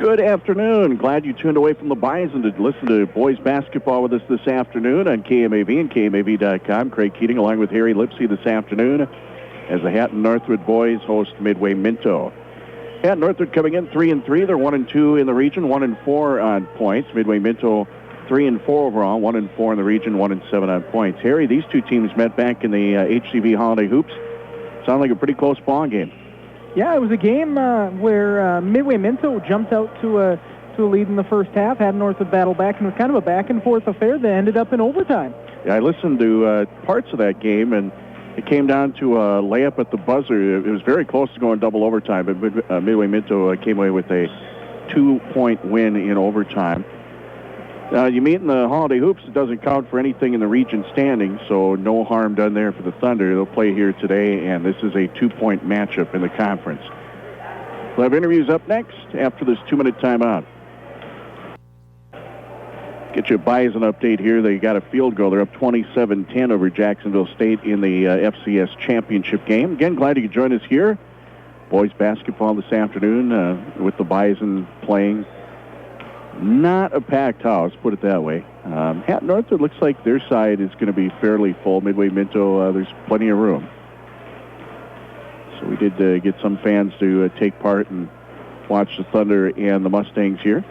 Good afternoon. Glad you tuned away from the Bison to listen to boys basketball with us this afternoon on KMAV and KMAV.com. Craig Keating along with Harry Lipsiea this afternoon as the Hatton-Northwood boys host Midway-Minto. Hatton-Northwood coming in 3-3. They're 1-2 in the region, 1-4 on points. Midway-Minto 3-4 overall, 1-4 in the region, 1-7 on points. Harry, these two teams met back in the HCV Holiday Hoops. Sounded like a pretty close ball game. Yeah, it was a game where Midway-Minto jumped out to a lead in the first half, had Northwood battle back, and it was kind of a back-and-forth affair that ended up in overtime. Yeah, I listened to parts of that game, and it came down to a layup at the buzzer. It was very close to going double overtime, but Midway-Minto came away with a 2-point win in overtime. You meet in the Holiday Hoops, it doesn't count for anything in the region standings, so no harm done there for the Thunder. They'll play here today, and this is a 2-point matchup in the conference. We'll have interviews up next after this 2-minute timeout. Get you a Bison update here. They got a field goal. They're up 27-10 over Jacksonville State in the FCS championship game. Again, glad you could join us here. Boys basketball this afternoon with the Bison playing. Not a packed house, put it that way. Hatton-Northwood looks like their side is going to be fairly full. Midway-Minto, there's plenty of room. So we did get some fans to take part and watch the Thunder and the Mustangs here.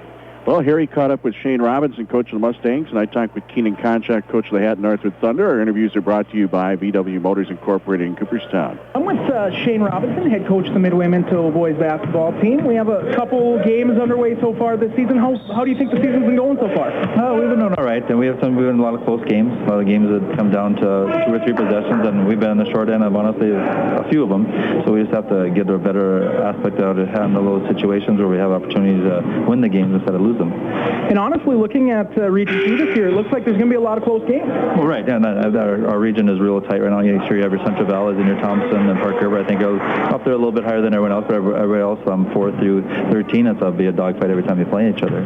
Well, Harry caught up with Shane Robinson, coach of the Mustangs, and I talked with Keating Konchak, coach of the Hatton-Northwood Thunder. Our interviews are brought to you by VW Motors Incorporated in Cooperstown. I'm with Shane Robinson, head coach of the Midway-Minto boys basketball team. We have a couple games underway so far this season. How do you think the season's been going so far? We've been doing all right, and we've been a lot of close games. A lot of games that come down to 2 or 3 possessions, and we've been on the short end of, honestly, a few of them. So we just have to get a better aspect out of handle those situations where we have opportunities to win the games instead of lose them. And honestly, looking at Region 2 this year, it looks like there's going to be a lot of close games. Well, right, yeah, our region is real tight right now. You make sure you have your Central Valleys and your Thompson and Park River. I think are up there a little bit higher than everyone else, but everybody else 4 through 13, it'll be a dogfight every time you play each other.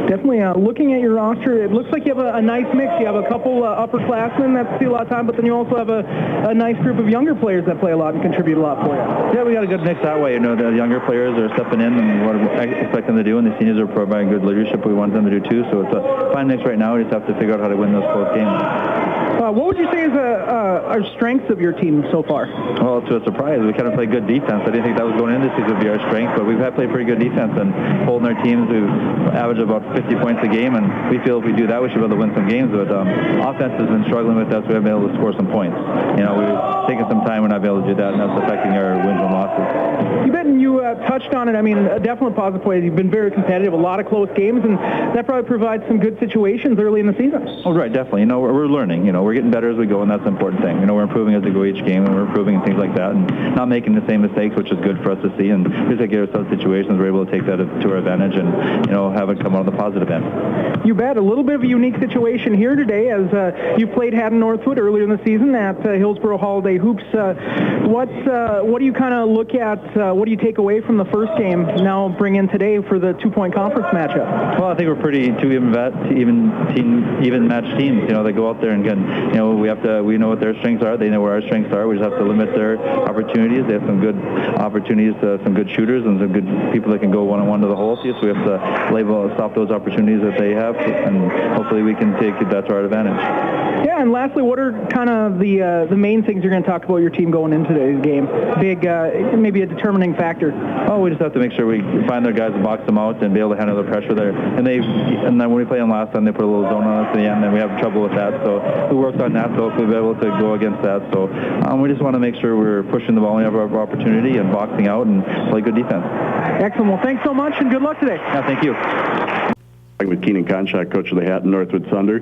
Definitely. Looking at your roster, it looks like you have a nice mix. You have a couple upperclassmen that see a lot of time, but then you also have a nice group of younger players that play a lot and contribute a lot for you. Yeah, we got a good mix that way. You know, the younger players are stepping in and what we expect them to do, and the seniors are providing good leadership we want them to do too. So it's a fine mix right now. We just have to figure out how to win those close games. What would you say is our strengths of your team so far? Well, to a surprise, we kind of play good defense. I didn't think that was going into this season would be our strength, but we've had played pretty good defense and holding our teams who average about 50 points a game, and we feel if we do that, we should be able to win some games. But offense has been struggling with us. We haven't been able to score some points. You know, we've taken some time. We're not able to do that, and that's affecting our wins and losses. You bet, and you touched on it. I mean, a definite positive play. You've been very competitive, a lot of close games, and that probably provides some good situations early in the season. Oh, right, definitely. You know, we're learning. You know, we're getting better as we go, and that's the important thing. You know, we're improving as we go each game, and we're improving in things like that, and not making the same mistakes, which is good for us to see. And just to get ourselves situations, we're able to take that to our advantage and, you know, have it come out on the positive end. You bet. A little bit of a unique situation here today as you played Hatton-Northwood earlier in the season at Hillsboro Holiday Hoops. What do you kind of look at, what do you take away from the first game now bring in today for the 2-point conference matchup? Well, I think we're pretty even matched teams. You know, they go out there and again, you know, we know what their strengths are. They know where our strengths are. We just have to limit their opportunities. They have some good opportunities, some good shooters and some good people that can go one-on-one to the hole. So we have to stop those opportunities that they have, and hopefully we can take that to our advantage. Yeah, and lastly, what are kind of the main things you're going to talk about your team going into today's game? Big, maybe a determining factor. Oh, we just have to make sure we find their guys and box them out and be able to handle the pressure there. And then when we played them last time, they put a little zone on us in the end, and we have trouble with that. So we worked on that, so hopefully we'll be able to go against that. So we just want to make sure we're pushing the ball whenever we have opportunity and boxing out and play good defense. Excellent. Well, thanks so much, and good luck today. Yeah, thank you. With Keating Konchak, coach of the Hatton-Northwood Thunder.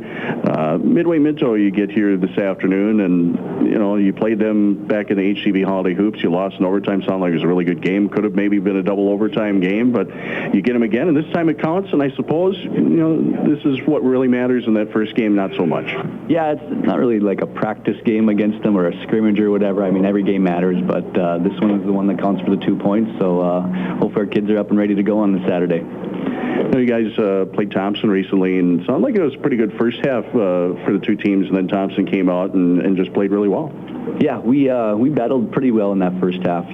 Midway-Minto you get here this afternoon, and, you know, you played them back in the HCV Holiday Hoops. You lost in overtime. Sounded like it was a really good game. Could have maybe been a double overtime game, but you get them again, and this time it counts, and I suppose, you know, this is what really matters in that first game, not so much. Yeah, it's not really like a practice game against them or a scrimmage or whatever. I mean, every game matters, but this one is the one that counts for the 2 points, so hopefully our kids are up and ready to go on this Saturday. You guys played Thompson recently, and it sounded like it was a pretty good first half for the two teams, and then Thompson came out and just played really well. Yeah, we battled pretty well in that first half.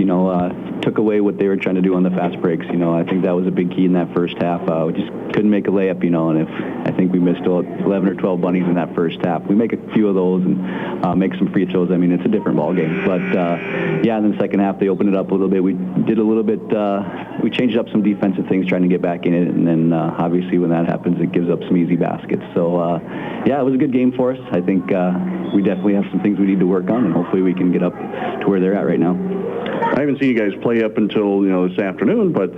Took away what they were trying to do on the fast breaks. I think that was a big key in that first half. We just couldn't make a layup, and I think we missed 11 or 12 bunnies in that first half. We make a few of those and make some free throws. I mean, it's a different ball game. But yeah, in the second half they opened it up a little bit. We did a little bit. We changed up some defensive things, trying to get back in it, and then obviously when that happens, it gives up some easy baskets. So yeah, it was a good game for us. I think we definitely have some things we need to work on, and hopefully we can get up to where they're at right now. I haven't seen you guys play up until this afternoon, but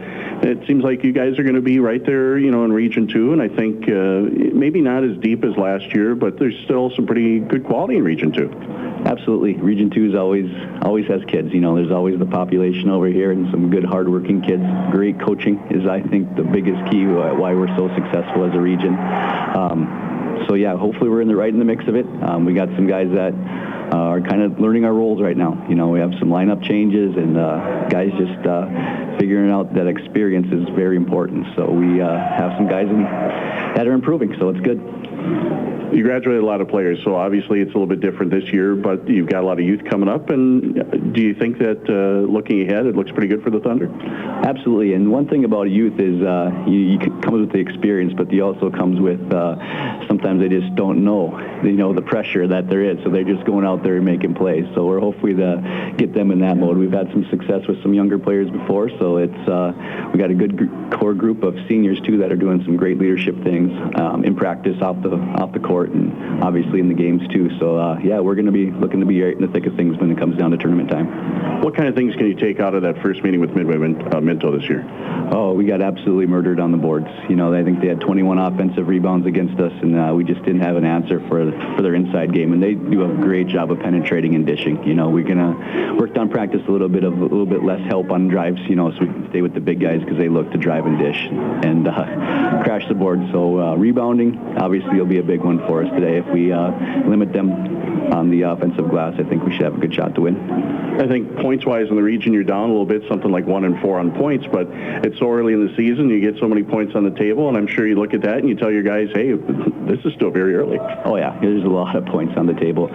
it seems like you guys are going to be right there, in Region 2, and I think maybe not as deep as last year, but there's still some pretty good quality in Region 2. Absolutely. Region 2 always has kids. There's always the population over here and some good, hardworking kids. Great coaching is, I think, the biggest key why we're so successful as a region. So yeah, hopefully we're right in the mix of it. We got some guys that are kind of learning our roles right now. We have some lineup changes, and guys just figuring out that experience is very important. So we have some guys that are improving, so it's good. You graduated a lot of players, so obviously it's a little bit different this year, but you've got a lot of youth coming up, and do you think that looking ahead, it looks pretty good for the Thunder? Absolutely, and one thing about youth is you comes with the experience, but you also comes with sometimes they just don't know, the pressure that there is, so they're just going out there and making plays. So we're hopefully to get them in that mode. We've had some success with some younger players before, so it's we got a good core group of seniors too that are doing some great leadership things in practice off the court, and obviously in the games too. So yeah, we're going to be looking to be right in the thick of things when it comes down to tournament time. What kind of things can you take out of that first meeting with Midway-Minto this year? Oh, we got absolutely murdered on the boards. I think they had 21 offensive rebounds against us, and we just didn't have an answer for their inside game. And they do a great job of penetrating and dishing. We're gonna work on practice a little bit less help on drives. So we can stay with the big guys because they look to drive and dish and crash the board. So rebounding obviously will be a big one for us today. If we limit them on the offensive glass, I think we should have a good shot to win. I think points-wise in the region, you're down a little bit, something like 1-4 on points, but it's so early in the season, you get so many points on the table, and I'm sure you look at that and you tell your guys, hey, this is still very early. Oh, yeah, there's a lot of points on the table.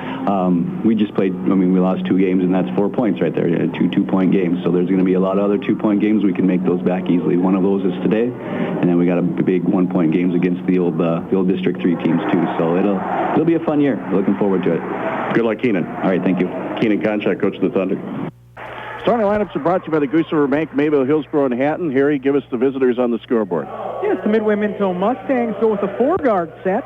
We just played, we lost 2 games, and that's 4 points right there, 2 two-point games, so there's going to be a lot of other 2-point games. We can make those back easily. One of those is today, and then we got a big 1-point games against the old District 3 teams, too, so it'll be a fun year. Looking forward to it. Good luck, Keenan. All right, thank you. Keenan Konchak, coach of the Thunder. Starting lineups are brought to you by the Goose River Bank, Mayville, Hillsboro, and Hatton. Harry, give us the visitors on the scoreboard. Yes, the Midway-Minto Mustangs go with a 4-guard set.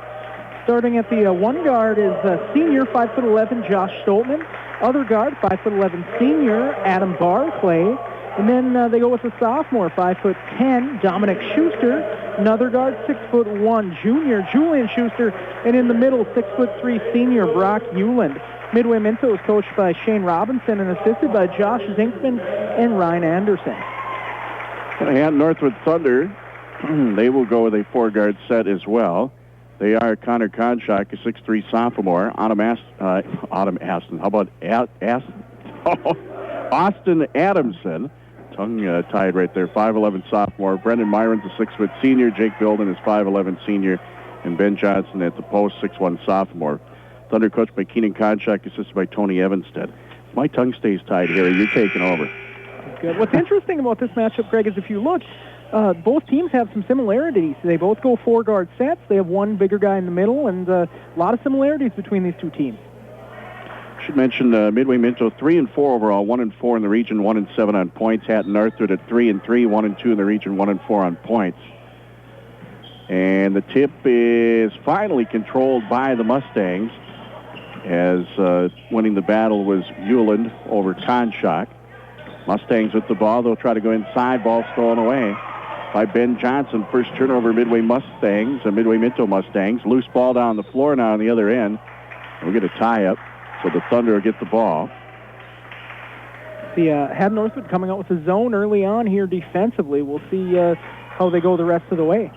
Starting at the 1 guard is senior 5'11" Josh Stoltman. Other guard 5'11" senior Adam Barclay. And then they go with a sophomore 5'10" Dominic Schuster. Another guard 6'1" junior Julian Schuster. And in the middle 6'3" senior Brock Euland. Midway-Minto is coached by Shane Robinson and assisted by Josh Zinkman and Ryan Anderson. Hatton-Northwood Thunder, they will go with a 4-guard set as well. They are Connor Konchak, a 6'3" sophomore. Aston. How about Austin Adamson? Tongue tied right there. 5'11" sophomore. Brendan Myron's a 6-foot senior. Jake Bilden is 5'11" senior. And Ben Johnson at the post, 6'1" sophomore. Thunder coached by Keenan Konchak, assisted by Tony Evanstead. My tongue stays tied here. You're taking over. Good. What's interesting about this matchup, Greg, is if you look, both teams have some similarities. They both go 4-guard sets. They have one bigger guy in the middle, and a lot of similarities between these two teams. Should mention Midway-Minto 3-4 overall, 1-4 in the region, 1-7 on points. Hatton-Northwood at 3-3, 1-2 in the region, 1-4 on points. And the tip is finally controlled by the Mustangs, as winning the battle was Euland over Konchak. Mustangs with the ball. They'll try to go inside. Ball stolen away by Ben Johnson. First turnover, Midway-Minto Mustangs. Loose ball down the floor now on the other end. We'll get a tie-up, so the Thunder will get the ball. The Hatton-Northwood coming out with a zone early on here defensively. We'll see how they go the rest of the way.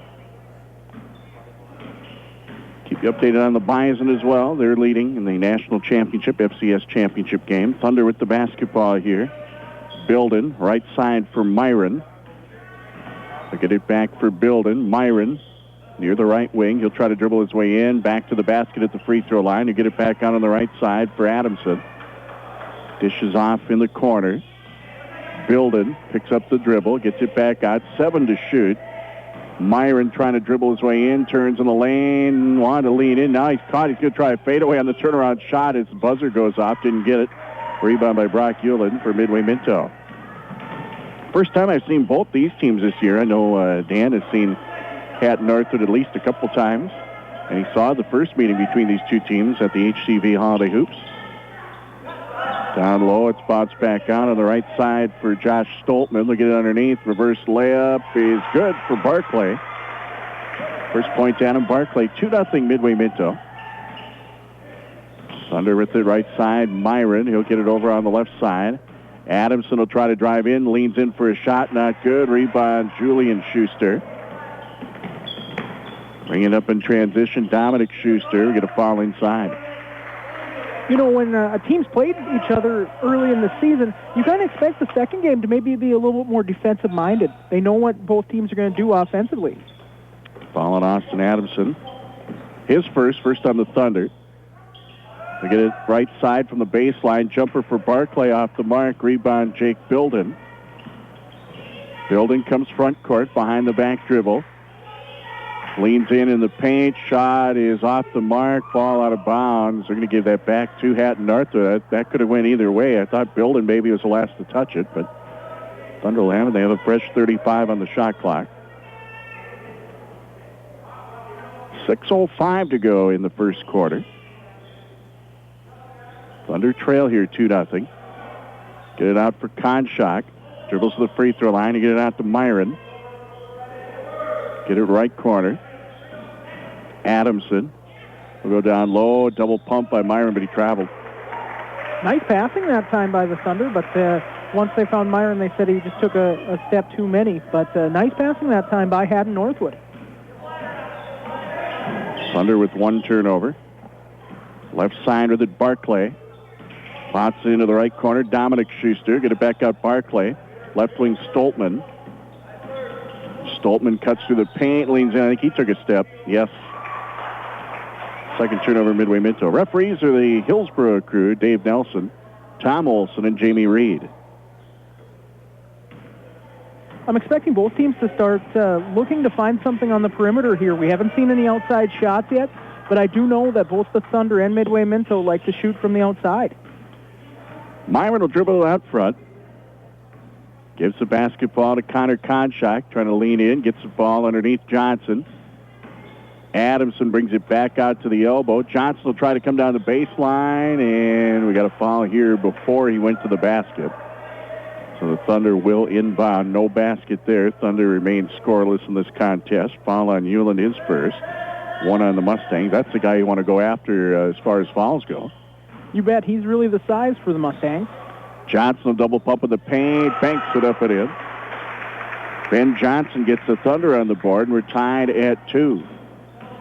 Keep you updated on the Bison as well. They're leading in the national championship, FCS championship game. Thunder with the basketball here. Bilden, right side for Myron. They'll get it back for Bilden. Myron near the right wing. He'll try to dribble his way in. Back to the basket at the free throw line. He'll get it back out on the right side for Adamson. Dishes off in the corner. Bilden picks up the dribble. Gets it back out. 7 to shoot. Myron trying to dribble his way in. Turns in the lane. Wanted to lean in. Now he's caught. He's going to try a fadeaway on the turnaround shot. His buzzer goes off. Didn't get it. Rebound by Brock Hewlin for Midway-Minto. First time I've seen both these teams this year. I know Dan has seen Hatton-Northwood at least a couple times, and he saw the first meeting between these two teams at the HCV Holiday Hoops. Down low, it spots back out on the right side for Josh Stoltman. They'll get it underneath. Reverse layup is good for Barclay. First point down in Barclay. 2-0 Midway-Minto. Thunder with the right side. Myron, he'll get it over on the left side. Adamson will try to drive in, leans in for a shot, not good. Rebound, Julian Schuster. Bring it up in transition, Dominic Schuster. We get a foul inside. You know, when teams played each other early in the season, you kind of expect the second game to maybe be a little bit more defensive-minded. They know what both teams are going to do offensively. Foul on Austin Adamson. His first on the Thunder. They get it right side from the baseline. Jumper for Barclay off the mark. Rebound, Jake Bilden. Bilden comes front court behind the back dribble. Leans in the paint. Shot is off the mark. Ball out of bounds. They're going to give that back to Hatton-Northwood. That could have went either way. I thought Bilden maybe was the last to touch it, but Thunder will have it. They have a fresh 35 on the shot clock. 6:05 to go in the first quarter. Thunder trail here 2-0. Get it out for Konchak. Dribbles to the free throw line to get it out to Myron. Get it right corner. Adamson will go down low. Double pump by Myron, but he traveled. Nice passing that time by the Thunder, but once they found Myron, they said he just took a step too many. But nice passing that time by Hatton-Northwood. Thunder with one turnover. Left side with it, Barclay. Spots it into the right corner. Dominic Schuster. Get it back out, Barclay. Left wing, Stoltman. Stoltman cuts through the paint, leans in. I think he took a step. Yes. Second turnover, Midway-Minto. Referees are the Hillsborough crew, Dave Nelson, Tom Olson, and Jamie Reed. I'm expecting both teams to start looking to find something on the perimeter here. We haven't seen any outside shots yet, but I do know that both the Thunder and Midway-Minto like to shoot from the outside. Myron will dribble out front. Gives the basketball to Connor Konchak, trying to lean in, gets the ball underneath Johnson. Adamson brings it back out to the elbow. Johnson will try to come down the baseline, and we got a foul here before he went to the basket. So the Thunder will inbound. No basket there. Thunder remains scoreless in this contest. Foul on Hewlin, his first. One on the Mustangs. That's the guy you want to go after as far as fouls go. You bet. He's really the size for the Mustangs. Johnson will double pump in the paint. Banks it up and in. Ben Johnson gets the Thunder on the board, and we're tied at 2.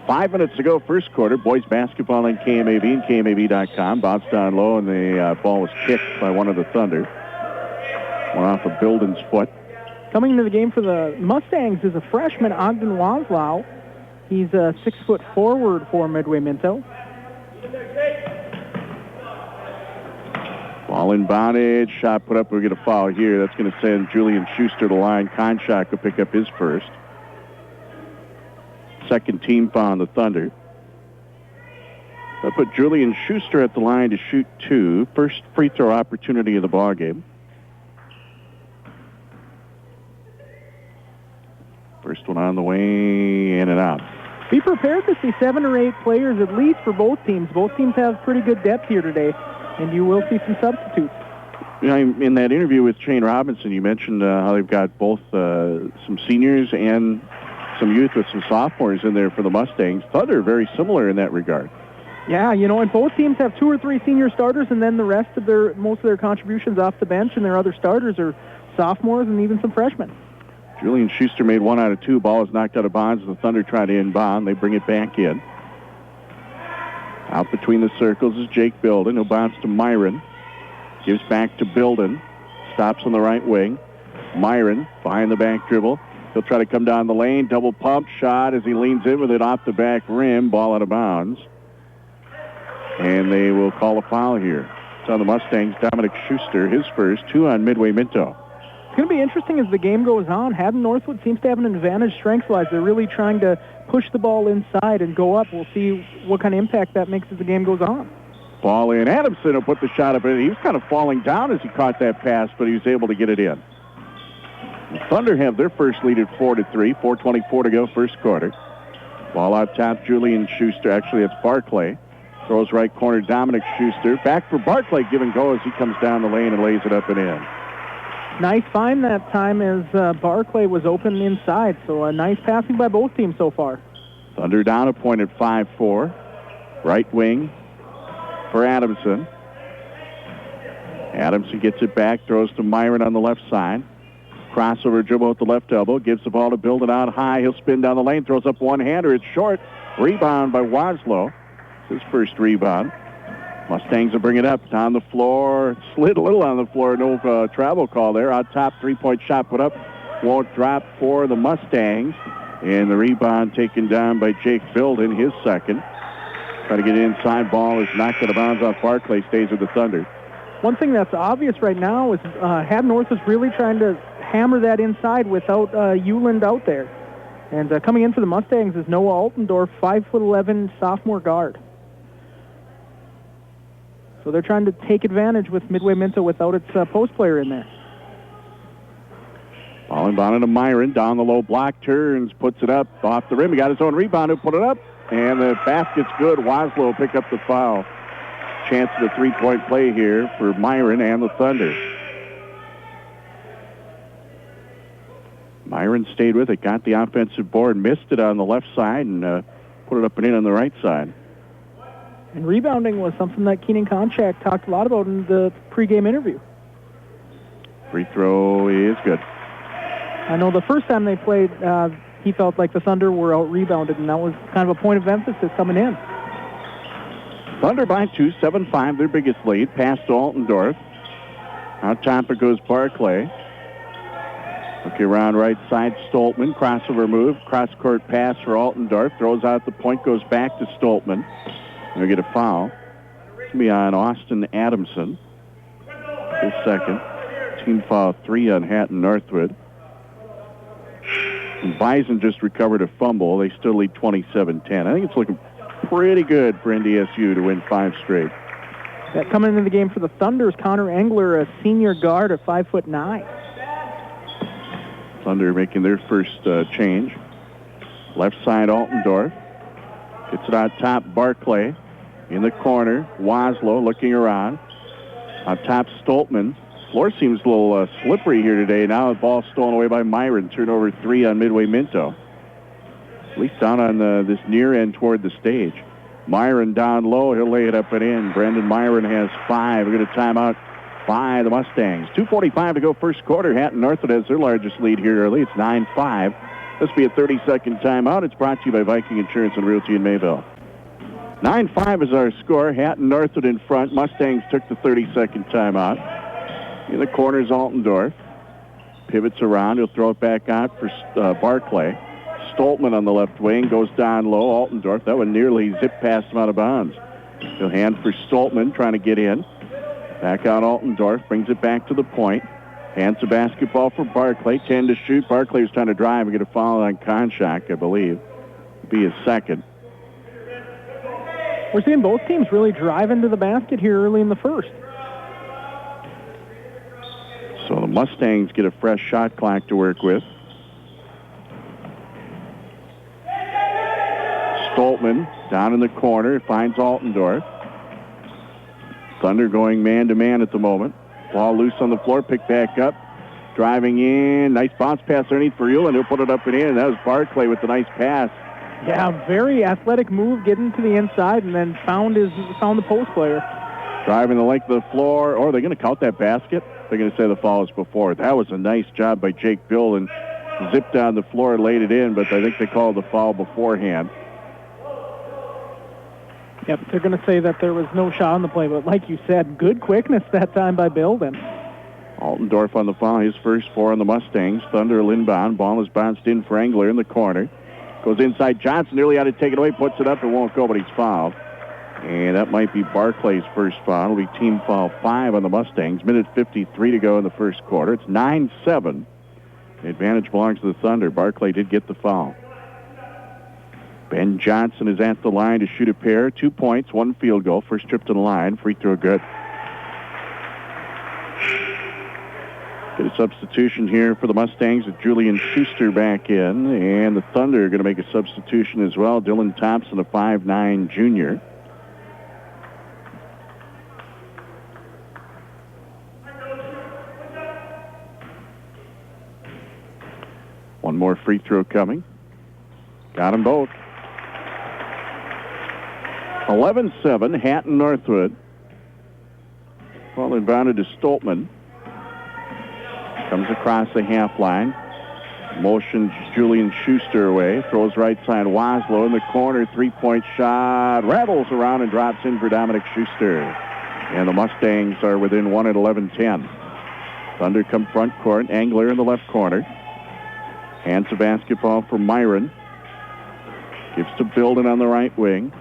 5 minutes to go, first quarter. Boys basketball on KMAV and KMAV.com. Bounced down low, and the ball was kicked by one of the Thunder. Went off of Bilden's foot. Coming into the game for the Mustangs is a freshman, Ogden Waslau. He's a 6-foot forward for Midway-Minto. Ball inbounded, shot put up. We'll get a foul here. That's going to send Julian Schuster to the line. Konchak will pick up his first. Second team foul on the Thunder. They'll put Julian Schuster at the line to shoot 2. First free throw opportunity of the ballgame. First one on the way, in and out. Be prepared to see 7 or 8 players at least for both teams. Both teams have pretty good depth here today, and you will see some substitutes. You know, in that interview with Shane Robinson, you mentioned how they've got both some seniors and some youth with some sophomores in there for the Mustangs. Thunder are very similar in that regard. Yeah, you know, and both teams have 2 or 3 senior starters, and then the rest of most of their contributions off the bench, and their other starters are sophomores and even some freshmen. Julian Schuster made 1 out of 2. Ball is knocked out of bounds. The Thunder try to inbound. They bring it back in. Out between the circles is Jake Bilden, who bounces to Myron. Gives back to Bilden. Stops on the right wing. Myron behind the back dribble. He'll try to come down the lane. Double pump shot as he leans in with it off the back rim. Ball out of bounds. And they will call a foul here. It's on the Mustangs. Dominic Schuster, his first, 2 on Midway-Minto. It's going to be interesting as the game goes on. Hatton-Northwood seems to have an advantage strength-wise. They're really trying to push the ball inside and go up. We'll see what kind of impact that makes as the game goes on. Ball in. Adamson will put the shot up. He was kind of falling down as he caught that pass, but he was able to get it in. The Thunder have their first lead at 4-3. 4:24 to go, first quarter. Ball out top, Julian Schuster. Actually, it's Barclay. Throws right corner, Dominic Schuster. Back for Barclay, give and go as he comes down the lane and lays it up and in. Nice find that time as Barclay was open inside. So a nice passing by both teams so far. Thunder down a point at 5-4. Right wing for Adamson. Adamson gets it back, throws to Myron on the left side. Crossover dribble at the left elbow, gives the ball to Build it out high. He'll spin down the lane, throws up one-hander. It's short. Rebound by Waslow. His first rebound. Mustangs will bring it up. Down the floor. Slid a little on the floor. No travel call there. Out top, three-point shot put up. Won't drop for the Mustangs. And the rebound taken down by Jake Build in his second. Try to get inside. Ball is knocked out of bounds off Barclay. Stays with the Thunder. One thing that's obvious right now is Hatton-North is really trying to hammer that inside without Euland out there. And coming in for the Mustangs is Noah Altendorf, 5'11", sophomore guard. So they're trying to take advantage with Midway-Minto without its post player in there. Ball inbounded to Myron. Down the low block, turns, puts it up off the rim. He got his own rebound. He'll put it up. And the basket's good. Waslow will pick up the foul. Chance of a three-point play here for Myron and the Thunder. Myron stayed with it, got the offensive board, missed it on the left side, and put it up and in on the right side. And rebounding was something that Keenan Konchak talked a lot about in the pregame interview. Free throw is good. I know the first time they played, he felt like the Thunder were out-rebounded, and that was kind of a point of emphasis coming in. Thunder by 2, 7-5, their biggest lead. Pass to Altendorf. Out top it goes Barclay. Looking around right side, Stoltman. Crossover move. Cross-court pass for Altendorf. Throws out the point, goes back to Stoltman. They'll get a foul. It's going to be on Austin Adamson. His second. Team foul 3 on Hatton-Northwood. And Bison just recovered a fumble. They still lead 27-10. I think it's looking pretty good for NDSU to win 5 straight. That coming into the game for the Thunder is Connor Engler, a senior guard at 5'9". Thunder making their first change. Left side, Altendorf. Gets it out top, Barclay. In the corner, Waslow looking around. On top, Stoltman. Floor seems a little slippery here today. Now the ball stolen away by Myron. Turnover 3 on Midway-Minto. At least down on this near end toward the stage. Myron down low. He'll lay it up and in. Brendan Myron has 5. We're going to timeout by the Mustangs. 2:45 to go first quarter. Hatton-Northwood has their largest lead here early. It's 9-5. This will be a 30-second timeout. It's brought to you by Viking Insurance and Realty in Mayville. 9-5 is our score. Hatton-Northwood in front. Mustangs took the 30-second timeout. In the corner is Altendorf. Pivots around. He'll throw it back out for Barclay. Stoltman on the left wing goes down low. Altendorf, that one nearly zipped past him out of bounds. He'll hand for Stoltman, trying to get in. Back out Altendorf, brings it back to the point. Hands the basketball for Barclay. 10 to shoot. Barclay was trying to drive and get a foul on Konchak, I believe. It'll be his second. We're seeing both teams really drive into the basket here early in the first. So the Mustangs get a fresh shot clock to work with. Stoltman down in the corner, finds Altendorf. Thunder going man-to-man at the moment. Ball loose on the floor, picked back up. Driving in, nice bounce pass underneath for Euland. He'll put it up and in. That was Barclay with the nice pass. Yeah, very athletic move, getting to the inside, and then found the post player. Driving the length of the floor. Or are they going to count that basket? They're going to say the foul was before. That was a nice job by Jake Bill, and zipped down the floor and laid it in, but I think they called the foul beforehand. Yep, they're going to say that there was no shot on the play, but like you said, good quickness that time by Bilden. Altendorf on the foul, his first 4 on the Mustangs. Thunder inbound. Ball is bounced in for Engler in the corner. Goes inside. Johnson nearly had to take it away. Puts it up. It won't go, but he's fouled. And that might be Barclay's first foul. It'll be team foul 5 on the Mustangs. Minute 53 to go in the first quarter. It's 9-7. The advantage belongs to the Thunder. Barclay did get the foul. Ben Johnson is at the line to shoot a pair. 2 points, 1 field goal. First trip to the line. Free throw good. Get a substitution here for the Mustangs with Julian Schuster back in. And the Thunder are going to make a substitution as well. Dylan Thompson, a 5'9 junior. One more free throw coming. Got them both. 11-7, Hatton-Northwood. Ball inbounded to Stoltman. Comes across the half line. Motions Julian Schuster away. Throws right side Waslow in the corner. 3-point shot. Rattles around and drops in for Dominic Schuster. And the Mustangs are within 1 at 11-10. Thunder come front court. Engler in the left corner. Hands the basketball for Myron. Gives to Bilden on the right wing.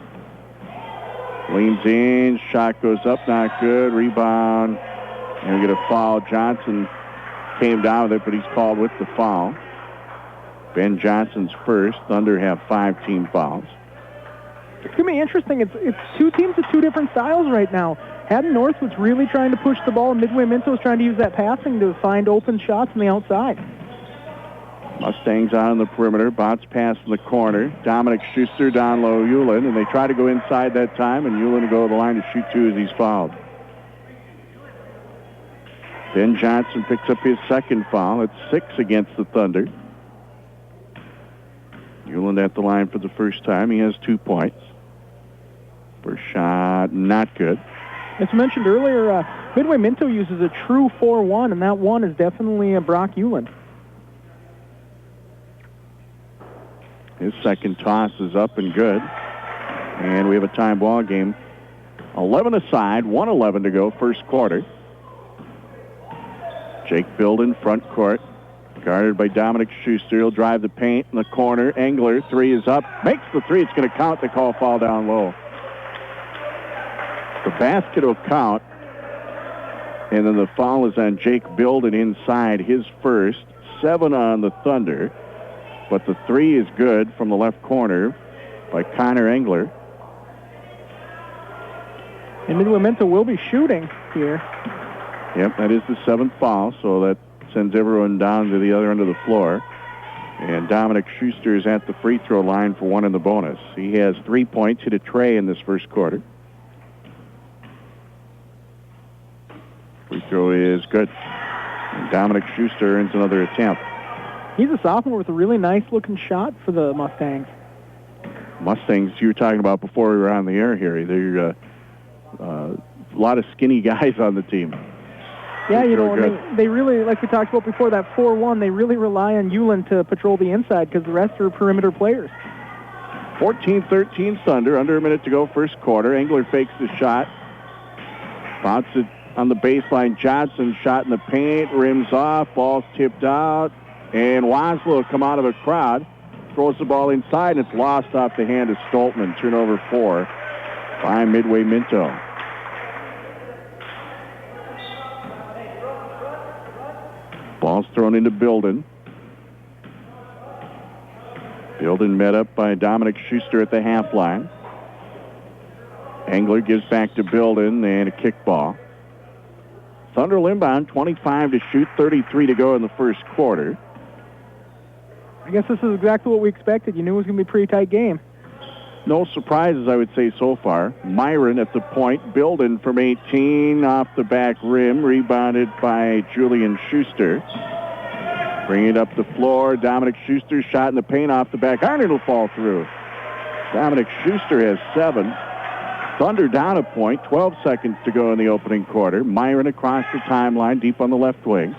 Leans in. Shot goes up. Not good. Rebound. And we get a foul. Johnson came down with it, but he's called with the foul. Ben Johnson's first. Thunder have 5 team fouls. It's going to be interesting. It's 2 teams with 2 different styles right now. Hatton-Northwood's really trying to push the ball, and Midway-Minto's trying to use that passing to find open shots on the outside. Mustangs out on the perimeter. Bounce pass in the corner. Dominic Schuster down low Ulan, and they try to go inside that time, and Ulan will go to the line to shoot 2 as he's fouled. Ben Johnson picks up his second foul. It's 6 against the Thunder. Ulan at the line for the first time. He has 2 points. First shot, not good. As mentioned earlier, Midway-Minto uses a true 4-1, and that 1 is definitely Brock Ulan. His second toss is up and good. And we have a tie ball game. 11 aside, 1:11 to go, first quarter. Jake Bilden, front court. Guarded by Dominic Schuster. He'll drive the paint in the corner. Engler, 3 is up. Makes the 3. It's going to count. They call foul down low. The basket will count. And then the foul is on Jake Bilden inside, his first. 7 on the Thunder. But the 3 is good from the left corner by Connor Engler. And Midway-Minto will be shooting here. Yep, that is the 7th foul, so that sends everyone down to the other end of the floor. And Dominic Schuster is at the free throw line for 1 in the bonus. He has 3 points, hit a tray in this first quarter. Free throw is good. And Dominic Schuster earns another attempt. He's a sophomore with a really nice-looking shot for the Mustangs. Mustangs, you were talking about before we were on the air here. They're a lot of skinny guys on the team. Yeah, you know, they really, like we talked about before, that 4-1, they really rely on Ulan to patrol the inside because the rest are perimeter players. 14-13 Thunder, under a minute to go, first quarter. Engler fakes the shot. Bounces it on the baseline. Johnson shot in the paint, rims off, ball's tipped out. And Waslow come out of a crowd, throws the ball inside, and it's lost off the hand of Stoltman. Turnover 4 by Midway-Minto. Ball's thrown into Bilden. Bilden met up by Dominic Schuster at the half line. Engler gives back to Bilden and a kickball. Thunder inbound, 25 to shoot, 33 to go in the first quarter. I guess this is exactly what we expected. You knew it was going to be a pretty tight game. No surprises, I would say, so far. Myron at the point. Bilden from 18 off the back rim. Rebounded by Julian Schuster. Bring it up the floor. Dominic Schuster shot in the paint off the back iron. It'll fall through. Dominic Schuster has 7. Thunder down a point. 12 seconds to go in the opening quarter. Myron across the timeline, deep on the left wing.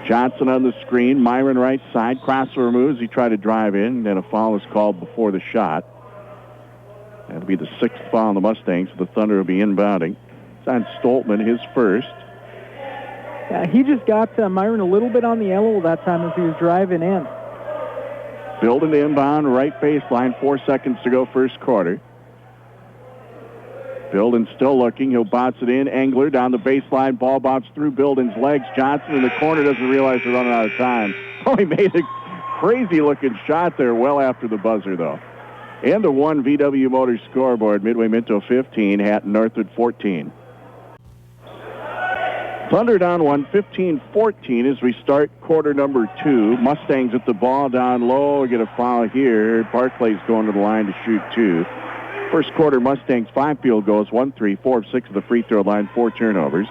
Johnson on the screen. Myron right side. Crossover moves. He tried to drive in. Then a foul is called before the shot. That'll be the 6th foul on the Mustangs. The Thunder will be inbounding. It's on Stoltman, his first. He just got Myron a little bit on the elbow that time as he was driving in. Building to inbound, right baseline, 4 seconds to go first quarter. Building still looking. He'll bounce it in. Engler down the baseline. Ball bounces through Building's legs. Johnson in the corner doesn't realize they're running out of time. Oh, he made a crazy-looking shot there well after the buzzer, though. And a 1 VW Motors scoreboard. Midway-Minto 15, Hatton-Northwood 14. Thunder down 1, 15-14 as we start quarter number 2. Mustangs at the ball down low. Get a foul here. Barclay's going to the line to shoot 2. First quarter, Mustangs 5 field goals, 1-3, 4 of 6 at the free throw line, 4 turnovers.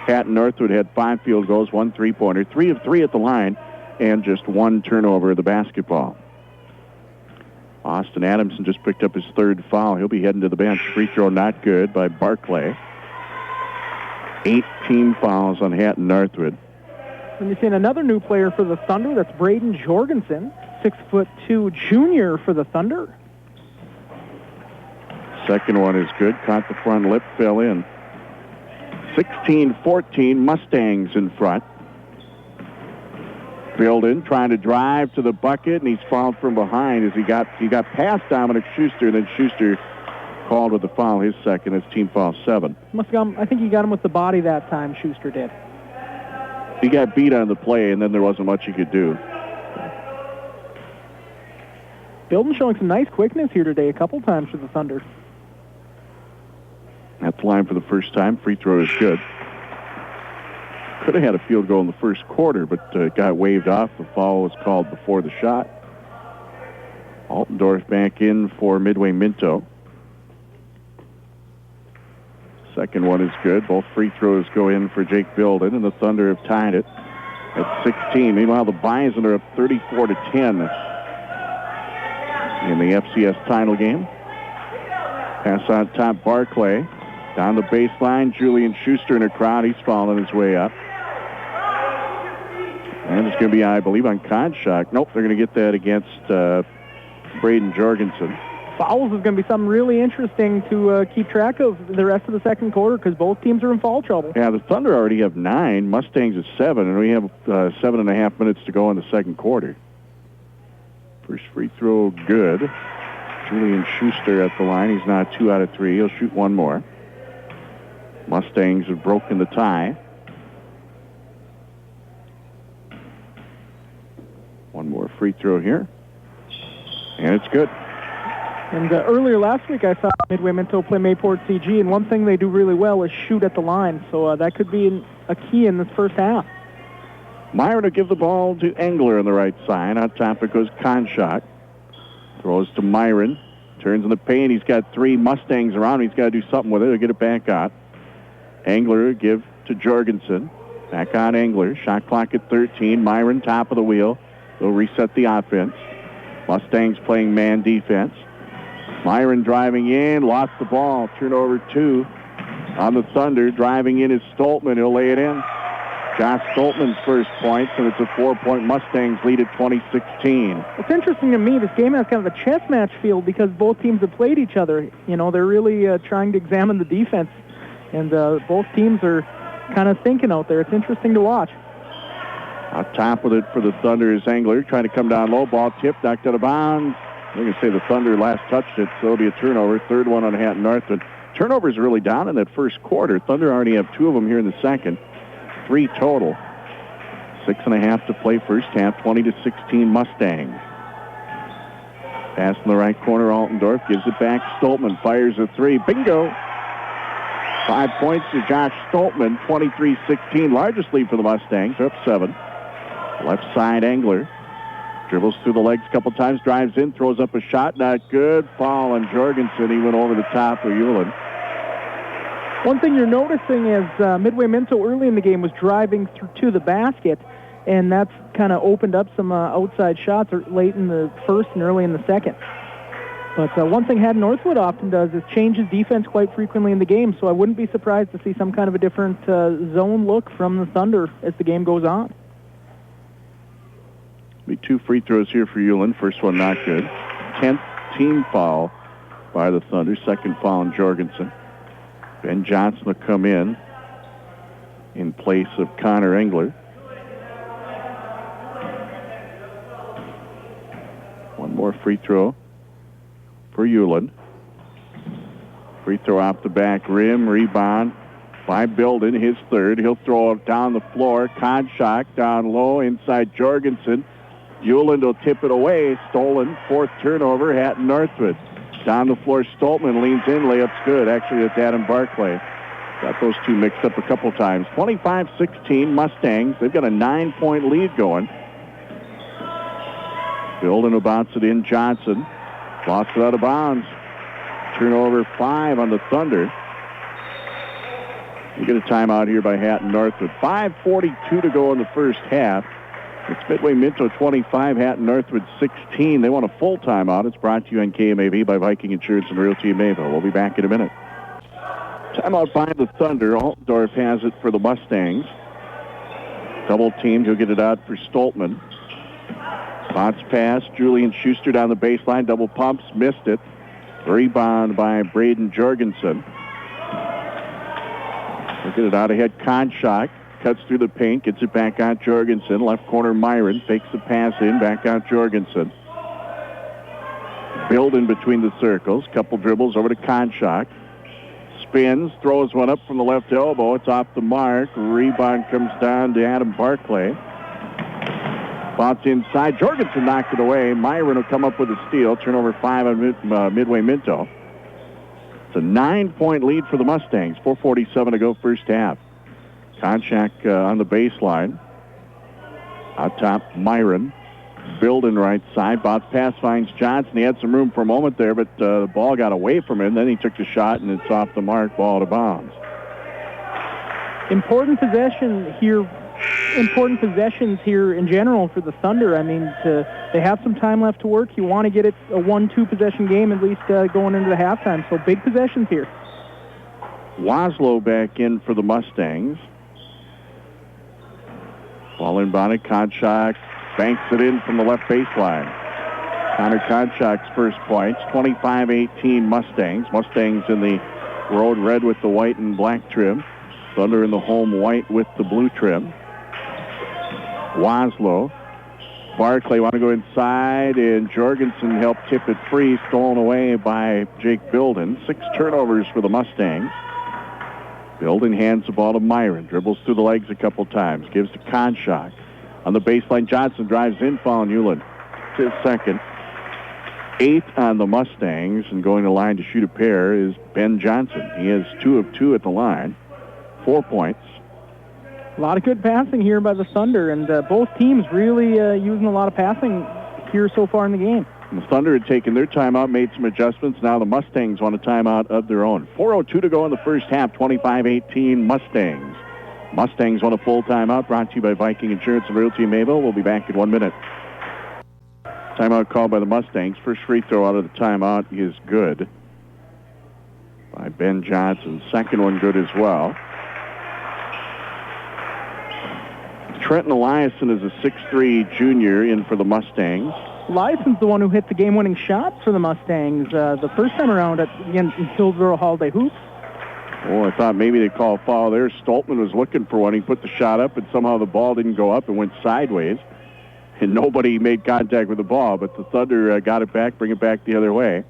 Hatton-Northwood had 5 field goals, 1 3-pointer, 3 of 3 at the line, and just 1 turnover of the basketball. Austin Adamson just picked up his 3rd foul. He'll be heading to the bench. Free throw not good by Barclay. 18 fouls on Hatton-Northwood. And you're seeing another new player for the Thunder. That's Braden Jorgensen, 6'2" junior for the Thunder. Second one is good. Caught the front lip, fell in. 16-14, Mustangs in front. Building, trying to drive to the bucket, and he's fouled from behind as he got past Dominic Schuster, and then Schuster called with the foul, his second. It's team foul 7. I think he got him with the body that time, Schuster did. He got beat on the play, and then there wasn't much he could do. Building showing some nice quickness here today a couple times for the Thunder. At the line for the first time. Free throw is good. Could have had a field goal in the first quarter, but got waved off. The foul was called before the shot. Altendorf back in for Midway-Minto. Second one is good. Both free throws go in for Jake Building, and the Thunder have tied it at 16. Meanwhile, the Bison are up 34-10 in the FCS title game. Pass on top, Barclay. Down the baseline, Julian Schuster in a crowd. He's following his way up. And it's going to be, I believe, on Conshock. Nope, they're going to get that against Braden Jorgensen. Fouls is going to be something really interesting to keep track of the rest of the second quarter because both teams are in foul trouble. Yeah, the Thunder already have 9. Mustangs is 7, and we have 7.5 minutes to go in the second quarter. First free throw, good. Julian Schuster at the line. He's now 2 out of 3. He'll shoot 1 more. Mustangs have broken the tie. 1 more free throw here. And it's good. And earlier last week I saw Midway-Minto play Mayport CG, and one thing they do really well is shoot at the line. So that could be a key in this first half. Myron will give the ball to Engler on the right side. On top it goes Conshock. Throws to Myron. Turns in the paint. He's got 3 Mustangs around him. He's got to do something with it. He'll get it back out. Engler give to Jorgensen. Back on Engler. Shot clock at 13. Myron top of the wheel. They'll reset the offense. Mustangs playing man defense. Myron driving in. Lost the ball. Turnover 2 on the Thunder. Driving in is Stoltman. He'll lay it in. Josh Stoltman's first points, and it's a 4-point Mustangs lead at 20-16. It's interesting to me, this game has kind of a chess match feel because both teams have played each other. You know, they're really trying to examine the defense, and both teams are kind of thinking out there. It's interesting to watch. On top with it for the Thunder is Engler, trying to come down low. Ball tipped, knocked out of bounds. I'm going to say the Thunder last touched it, so it'll be a turnover. Third one on Hatton-Northwood. Turnovers are really down in that first quarter. Thunder already have 2 of them here in the second. 3 total. 6.5 to play first half. 20-16 Mustangs. Pass in the right corner. Altendorf gives it back. Stoltman fires a 3. Bingo! 5 points to Josh Stoltman. 23-16. Largest lead for the Mustangs. They're up 7. Left side Engler. Dribbles through the legs a couple times. Drives in. Throws up a shot. Not good. Foul on Jorgensen. He went over the top of Hewlin. One thing you're noticing is Midway-Minto early in the game was driving to the basket, and that's kind of opened up some outside shots late in the first and early in the second. But one thing Hatton-Northwood often does is changes defense quite frequently in the game, so I wouldn't be surprised to see some kind of a different zone look from the Thunder as the game goes on. Be 2 free throws here for Hewlin. First one not good. 10th team foul by the Thunder. Second foul on Jorgensen. Ben Johnson will come in. in place of Connor Engler. One more free throw for Hewlin. Free throw off the back rim, rebound by Bilden, his third. He'll throw it down the floor. Konchak down low, inside Jorgensen. Hewlin will tip it away. Stolen, fourth turnover, Hatton-Northwood. Down the floor, Stoltman leans in, layup's good. Actually, it's Adam Barclay. Got those two mixed up a couple times. 25-16, Mustangs. They've got a 9-point lead going. Bilden will bounce it in. Johnson lost it out of bounds. Turnover 5 on the Thunder. You get a timeout here by Hatton-Northwood. 5:42 to go in the first half. It's Midway-Minto 25, Hatton-Northwood 16. They want a full timeout. It's brought to you on KMAV by Viking Insurance and Realty in Mayville. We'll be back in a minute. Timeout by the Thunder. Altendorf has it for the Mustangs. Double teamed. He'll get it out for Stoltman. Bounce pass. Julian Schuster down the baseline. Double pumps. Missed it. Rebound by Braden Jorgensen. He'll get it out ahead. Konchak cuts through the paint, gets it back out Jorgensen. Left corner Myron fakes the pass in, back out Jorgensen. Bilden between the circles. Couple dribbles over to Konchak. Spins, throws one up from the left elbow. It's off the mark. Rebound comes down to Adam Barclay. Bounce inside. Jorgensen knocked it away. Myron will come up with a steal. Turnover 5 on Midway-Minto. It's a 9-point lead for the Mustangs. 4:47 to go first half. Konchak on the baseline. Out top, Myron. Bilden right side. Bounce pass finds Johnson. He had some room for a moment there, but the ball got away from him. Then he took the shot, and it's off the mark. Ball out of bounds. Important possessions here in general for the Thunder. I mean, they have some time left to work. You want to get it a 1-2 possession game at least going into the halftime. So big possessions here. Waslow back in for the Mustangs. Ball inbounded. Konchak banks it in from the left baseline. Connor Konchak's first points. 25-18 Mustangs. Mustangs in the road red with the white and black trim. Thunder in the home white with the blue trim. Waslow. Barclay want to go inside, and Jorgensen helped tip it free. Stolen away by Jake Bilden. 6 turnovers for the Mustangs. Bilden hands the ball to Myron. Dribbles through the legs a couple times. Gives to Konchak. On the baseline, Johnson drives in, fouling Hewlin. It's his second. 8 on the Mustangs, and going to line to shoot a pair is Ben Johnson. He has 2 of 2 at the line. 4 points. A lot of good passing here by the Thunder, and both teams really using a lot of passing here so far in the game. The Thunder had taken their timeout, made some adjustments. Now the Mustangs want a timeout of their own. 4:02 to go in the first half, 25-18 Mustangs. Mustangs want a full timeout, brought to you by Viking Insurance and Realty in Mayville. We'll be back in 1 minute. Timeout called by the Mustangs. First free throw out of the timeout is good by Ben Johnson. Second one good as well. Trenton Eliasson is a 6'3 junior in for the Mustangs. Eliasson's the one who hit the game-winning shot for the Mustangs the first time around in Hillsboro Holiday Hoops. Oh, I thought maybe they'd call a foul there. Stoltman was looking for one. He put the shot up, and somehow the ball didn't go up and went sideways. And nobody made contact with the ball, but the Thunder got it back, bring it back the other way.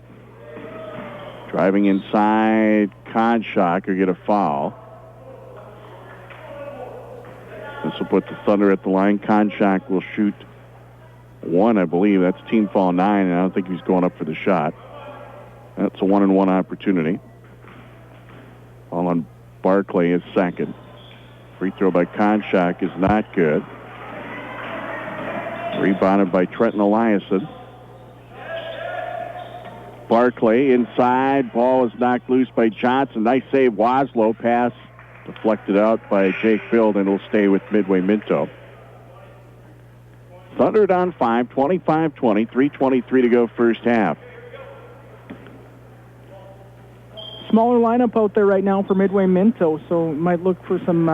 Driving inside, Konchak will get a foul. This will put the Thunder at the line. Konchak will shoot 1, I believe. That's team foul 9, and I don't think he's going up for the shot. That's a 1-and-1 opportunity. Ball on Barclay is second. Free throw by Konchak is not good. Rebounded by Trenton Eliasson. Barclay inside. Ball is knocked loose by Johnson. Nice save. Waslow pass deflected out by Jake Bild, and will stay with Midway-Minto. Thunder down 5, 25-20, 3:23 to go first half. Smaller lineup out there right now for Midway-Minto, so might look for some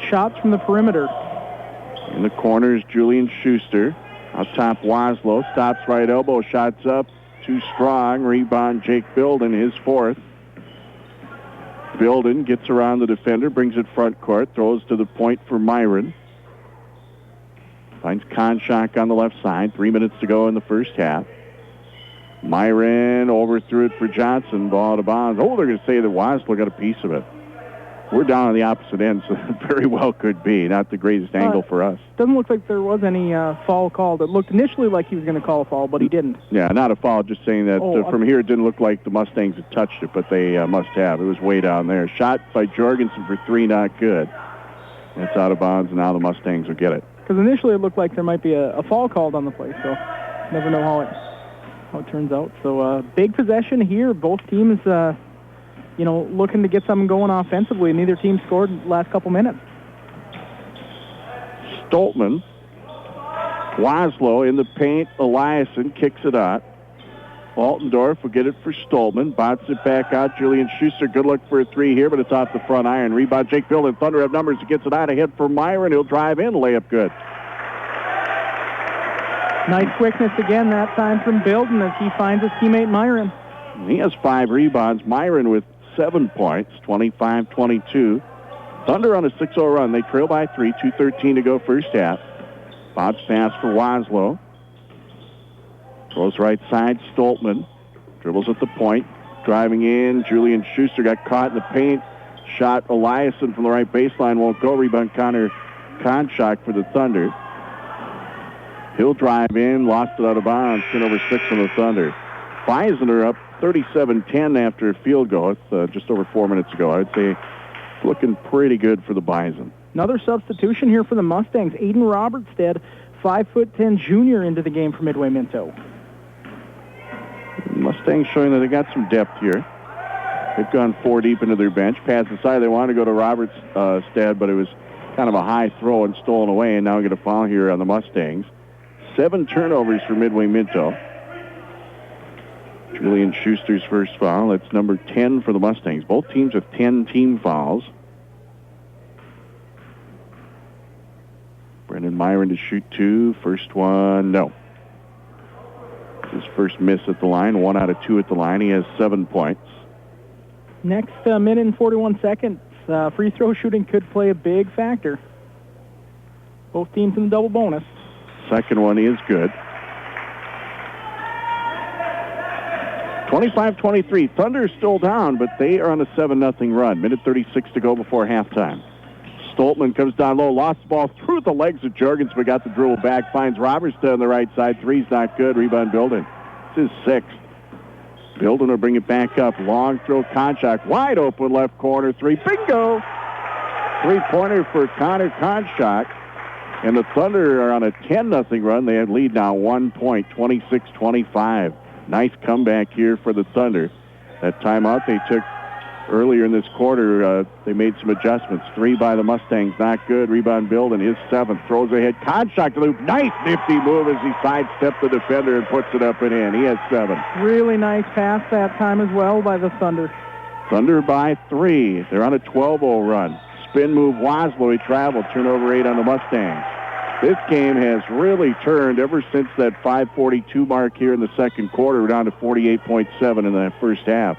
shots from the perimeter. In the corners, Julian Schuster. Out top, Waslow. Stops right elbow. Shots up. Too strong. Rebound, Jake Bilden, his fourth. Bilden gets around the defender, brings it front court, throws to the point for Myron. Finds Konchak on the left side. 3 minutes to go in the first half. Myron overthrew it for Johnson. Ball out of bounds. Oh, they're going to say that Waslow got a piece of it. We're down on the opposite end, so it very well could be. Not the greatest angle for us. Doesn't look like there was any foul called. It looked initially like he was going to call a foul, but he didn't. Yeah, not a foul. Just saying that from here it didn't look like the Mustangs had touched it, but they must have. It was way down there. Shot by Jorgensen for 3, not good. It's out of bounds, and now the Mustangs will get it. Because initially it looked like there might be a foul called on the play, so never know how it turns out. So big possession here. Both teams, looking to get something going offensively. Neither team scored in the last couple minutes. Stoltman. Waslow in the paint. Eliason kicks it out. Altendorf will get it for Stoltman. Bounce it back out. Julian Schuster, good look for a 3 here, but it's off the front iron. Rebound, Jake Bilden. Thunder have numbers. He gets it out ahead for Myron. He'll drive in. Layup good. Nice quickness again that time from Bilden as he finds his teammate Myron. He has 5 rebounds. Myron with 7 points, 25-22. Thunder on a 6-0 run. They trail by 3, 2:13 to go first half. Bounce pass for Waslow. Throws right side, Stoltman. Dribbles at the point. Driving in, Julian Schuster got caught in the paint. Shot Eliason from the right baseline. Won't go. Rebound Connor Konchak for the Thunder. He'll drive in. Lost it out of bounds. 10-6 on the Thunder. Bison are up 37-10 after a field goal. It's just over 4 minutes ago. I would say looking pretty good for the Bison. Another substitution here for the Mustangs. Aiden Robertstead, 5'10" junior into the game for Midway-Minto. Mustangs showing that they got some depth here. They've gone 4 deep into their bench. Pass inside. They wanted to go to Robertstead, but it was kind of a high throw and stolen away, and now we get a foul here on the Mustangs. 7 turnovers for Midway-Minto. Julian Schuster's first foul. That's number 10 for the Mustangs. Both teams with 10 team fouls. Brendan Myron to shoot 2. First one, no. His first miss at the line. 1 out of 2 at the line. He has 7 points. Next minute and 41 seconds. Free throw shooting could play a big factor. Both teams in the double bonus. Second one is good. 25-23. Thunder's still down, but they are on a 7-0 run. Minute 36 to go before halftime. Stoltman comes down low, lost the ball through the legs of Jorgensen, but got the dribble back. Finds Robertstead on the right side. 3's not good. Rebound Bilden. It's his 6th. Bilden will bring it back up. Long throw, Konchak. Wide open left corner. 3. Bingo! 3-pointer for Connor Konchak. And the Thunder are on a 10-0 run. They have lead now 1 point, 26-25. Nice comeback here for the Thunder. That timeout they took earlier in this quarter, they made some adjustments. 3 by the Mustangs, not good. Rebound Bilden, his 7th. Throws ahead. Konchak to loop. Nice nifty move as he sidestepped the defender and puts it up and in. He has 7. Really nice pass that time as well by the Thunder. Thunder by 3. They're on a 12-0 run. Spin move, Waslow. He traveled. Turnover 8 on the Mustangs. This game has really turned ever since that 5:42 mark here in the second quarter. We're down to 48.7 in the first half.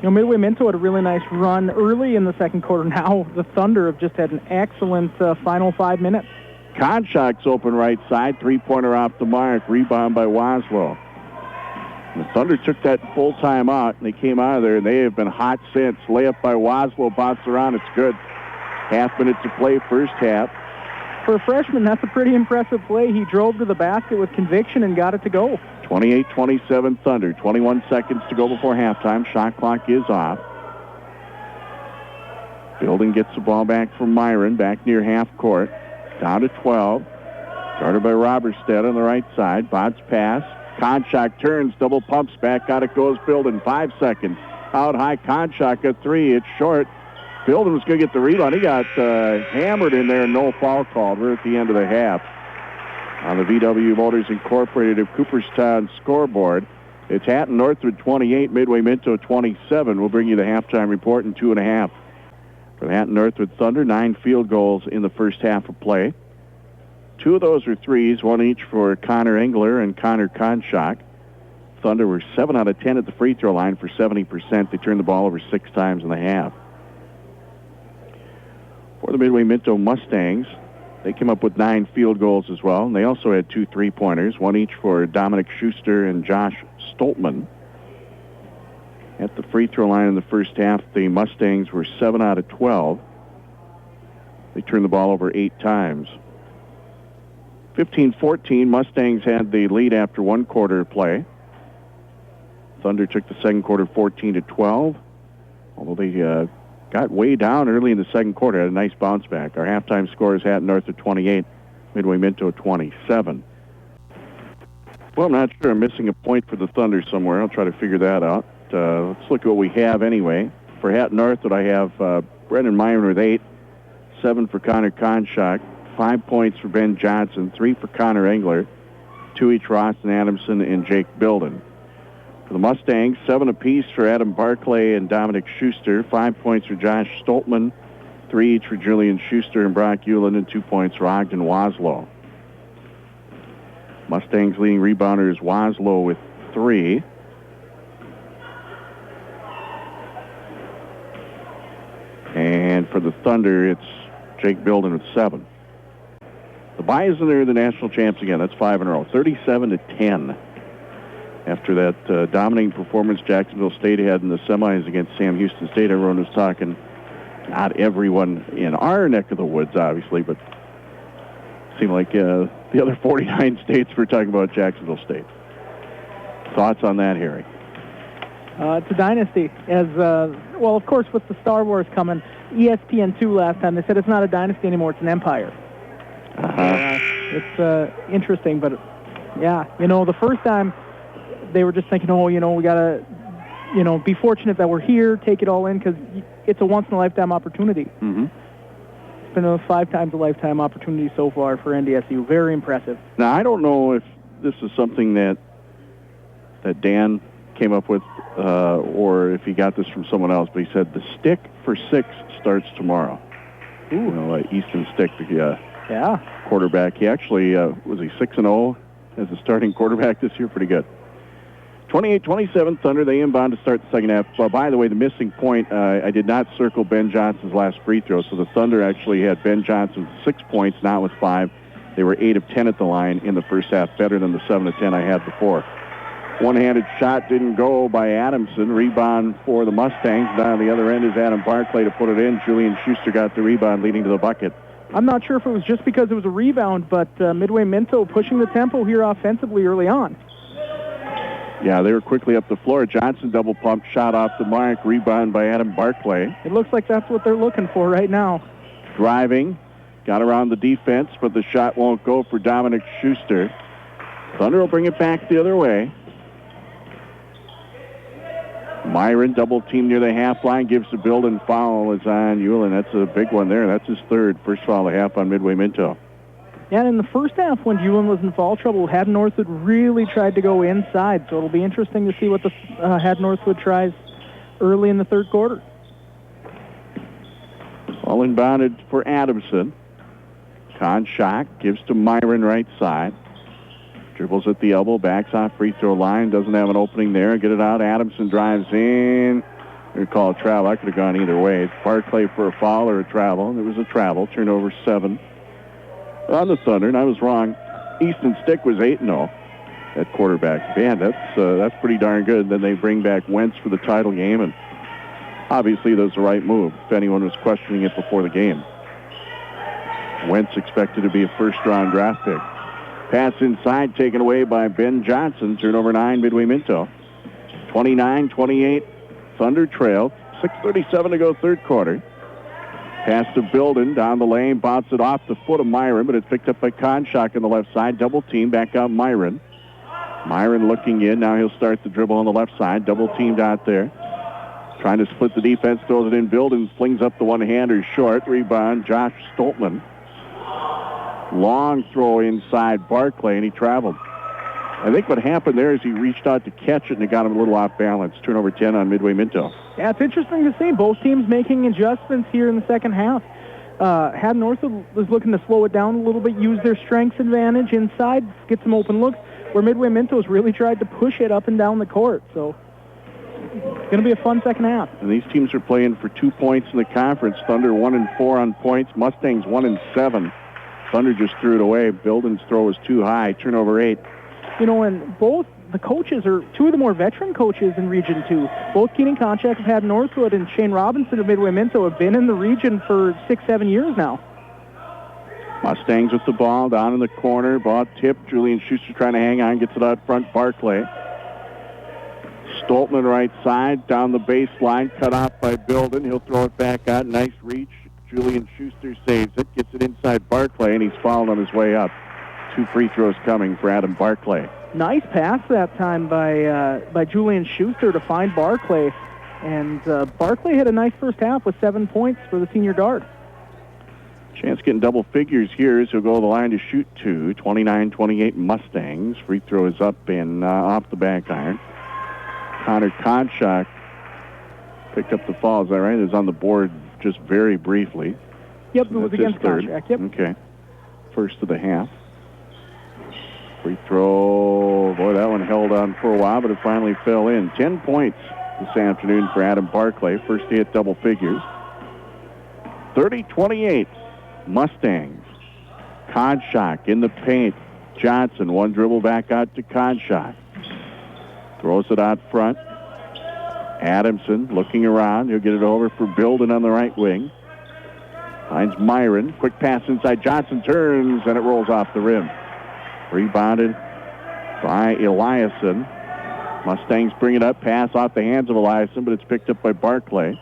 Midway-Minto had a really nice run early in the second quarter. Now the Thunder have just had an excellent final 5 minutes. Konchak's open right side. 3-pointer off the mark. Rebound by Waslow. The Thunder took that full time out, and they came out of there, and they have been hot since. Layup by Waslow. Bounce around. It's good. Half minute to play first half. For a freshman, that's a pretty impressive play. He drove to the basket with conviction and got it to go. 28-27 Thunder. 21 seconds to go before halftime. Shot clock is off. Bilden gets the ball back from Myron, back near half court. Down to 12. Guarded by Robertstead on the right side. Bounce pass. Konchak turns, double pumps back. Out it goes Bilden. 5 seconds. Out high, Konchak a 3. It's short. Bilden was going to get the rebound. He got hammered in there. No foul called. We're at the end of the half. On the VW Motors Incorporated of Cooperstown scoreboard, it's Hatton-Northwood 28, Midway-Minto 27. We'll bring you the halftime report in 2.5. For the Hatton-Northwood Thunder, 9 field goals in the first half of play. 2 of those are 3s, 1 each for Connor Engler and Connor Konchak. Thunder were 7 out of 10 at the free throw line for 70%. They turned the ball over 6 times in the half. For the Midway-Minto Mustangs, they came up with 9 field goals as well, and they also had 2 3-pointers, one each for Dominic Schuster and Josh Stoltman. At the free throw line in the first half, the Mustangs were 7 out of 12. They turned the ball over 8 times. 15-14, Mustangs had the lead after 1 quarter of play. Thunder took the second quarter 14-12, although they got way down early in the second quarter, had a nice bounce back. Our halftime score is Hatton-Northwood 28, Midway-Minto 27. Well, I'm not sure. I'm missing a point for the Thunder somewhere. I'll try to figure that out. Let's look at what we have anyway. For Hatton-Northwood, I have Brendan Myron with 8, 7 for Connor Conshock, 5 points for Ben Johnson, 3 for Connor Engler, 2 each for Austin Adamson and Jake Bilden. For the Mustangs, 7 apiece for Adam Barclay and Dominic Schuster, 5 points for Josh Stoltman, 3 each for Julian Schuster and Brock Hewlin, and 2 points for Ogden Waslow. Mustangs leading rebounder is Waslow with 3. And for the Thunder, it's Jake Bilden with 7. The Bison are the national champs again. That's 5 in a row, 37-10. After that dominating performance Jacksonville State had in the semis against Sam Houston State, everyone was talking, not everyone in our neck of the woods, obviously, but it seemed like the other 49 states were talking about Jacksonville State. Thoughts on that, Harry? It's a dynasty. Well, of course, with the Star Wars coming, ESPN2 last time, they said it's not a dynasty anymore, it's an empire. It's interesting, but yeah, the first time they were just thinking, we got to, be fortunate that we're here, take it all in, because it's a once-in-a-lifetime opportunity. Mm-hmm. It's been a 5 times a lifetime opportunity so far for NDSU. Very impressive. Now, I don't know if this is something that Dan came up with or if he got this from someone else, but he said the stick for 6 starts tomorrow. Ooh. Easton Stick, quarterback. He actually, was he 6-0 as a starting quarterback this year? Pretty good. 28-27 Thunder. They inbound to start the second half. By the way, the missing point, I did not circle Ben Johnson's last free throw, so the Thunder actually had Ben Johnson 6 points, not with 5. They were 8 of 10 at the line in the first half, better than the 7 of 10 I had before. One-handed shot didn't go by Adamson. Rebound for the Mustangs. Down the other end is Adam Barclay to put it in. Julian Schuster got the rebound, leading to the bucket. I'm not sure if it was just because it was a rebound, but Midway-Minto pushing the tempo here offensively early on. Yeah, they were quickly up the floor. Johnson double pump, shot off the mark, rebound by Adam Barclay. It looks like that's what they're looking for right now. Driving, got around the defense, but the shot won't go for Dominic Schuster. Thunder will bring it back the other way. Myron double team near the half line, gives the Bilden foul. Is on Hewlin. That's a big one there. That's his third. First foul of the half on Midway-Minto. Yeah, and in the first half, when Hewlin was in foul trouble, Hatton-Northwood really tried to go inside, so it'll be interesting to see what the Hatton-Northwood tries early in the third quarter. All inbounded for Adamson. Conshock gives to Myron right side. Dribbles at the elbow, backs off free throw line, doesn't have an opening there. Get it out. Adamson drives in. They call a travel. I could have gone either way. It's Barclay for a foul or a travel. There was a travel. Turnover 7 on the Thunder, and I was wrong. Easton Stick was 8-0 at quarterback. Man, that's pretty darn good. Then they bring back Wentz for the title game, and obviously that was the right move if anyone was questioning it before the game. Wentz expected to be a first-round draft pick. Pass inside, taken away by Ben Johnson. Turnover 9, Midway-Minto. 29-28, Thunder trail. 6:37 to go, third quarter. Pass to Bilden, down the lane, bounce it off the foot of Myron, but it's picked up by Conshock on the left side. Double team, back out Myron. Myron looking in, now he'll start the dribble on the left side. Double teamed out there. Trying to split the defense, throws it in. Bilden flings up the one-hander short. Rebound, Josh Stoltman. Long throw inside Barclay, and he traveled. I think what happened there is he reached out to catch it, and it got him a little off balance. Turnover 10 on Midway-Minto. Yeah, it's interesting to see both teams making adjustments here in the second half. Hatton-Northwood was looking to slow it down a little bit, use their strengths advantage inside, get some open looks, where Midway-Minto's really tried to push it up and down the court. So going to be a fun second half. And these teams are playing for 2 points in the conference. Thunder 1-4 on points. Mustangs 1-7. Thunder just threw it away. Bilden's throw was too high. Turnover 8. And both the coaches are two of the more veteran coaches in Region 2. Both Keating Konchak of Hatton-Northwood and Shane Robinson of Midway-Minto have been in the region for 6-7 years now. Mustangs with the ball down in the corner. Ball tipped. Julian Schuster trying to hang on. Gets it out front. Barclay. Stoltman right side. Down the baseline. Cut off by Bilden. He'll throw it back out. Nice reach. Julian Schuster saves it. Gets it inside Barclay, and he's fouled on his way up. 2 free throws coming for Adam Barclay. Nice pass that time by Julian Schuster to find Barclay. And Barclay had a nice first half with 7 points for the senior guard. Chance getting double figures here as he'll go to the line to shoot 2. 29-28 Mustangs. Free throw is up and off the back iron. Connor Konchak picked up the foul. Is that right? It was on the board just very briefly. Yep, it was against Konchak. Yep. Okay. First of the half. Free throw. Boy, that one held on for a while, but it finally fell in. 10 points this afternoon for Adam Barclay. First to hit double figures. 30-28 Mustangs. Konchak in the paint. Johnson, one dribble back out to Konchak. Throws it out front. Adamson looking around. He'll get it over for Bilden on the right wing. Finds Myron. Quick pass inside. Johnson turns, and it rolls off the rim. Rebounded by Eliason. Mustangs bring it up. Pass off the hands of Eliason, but it's picked up by Barclay.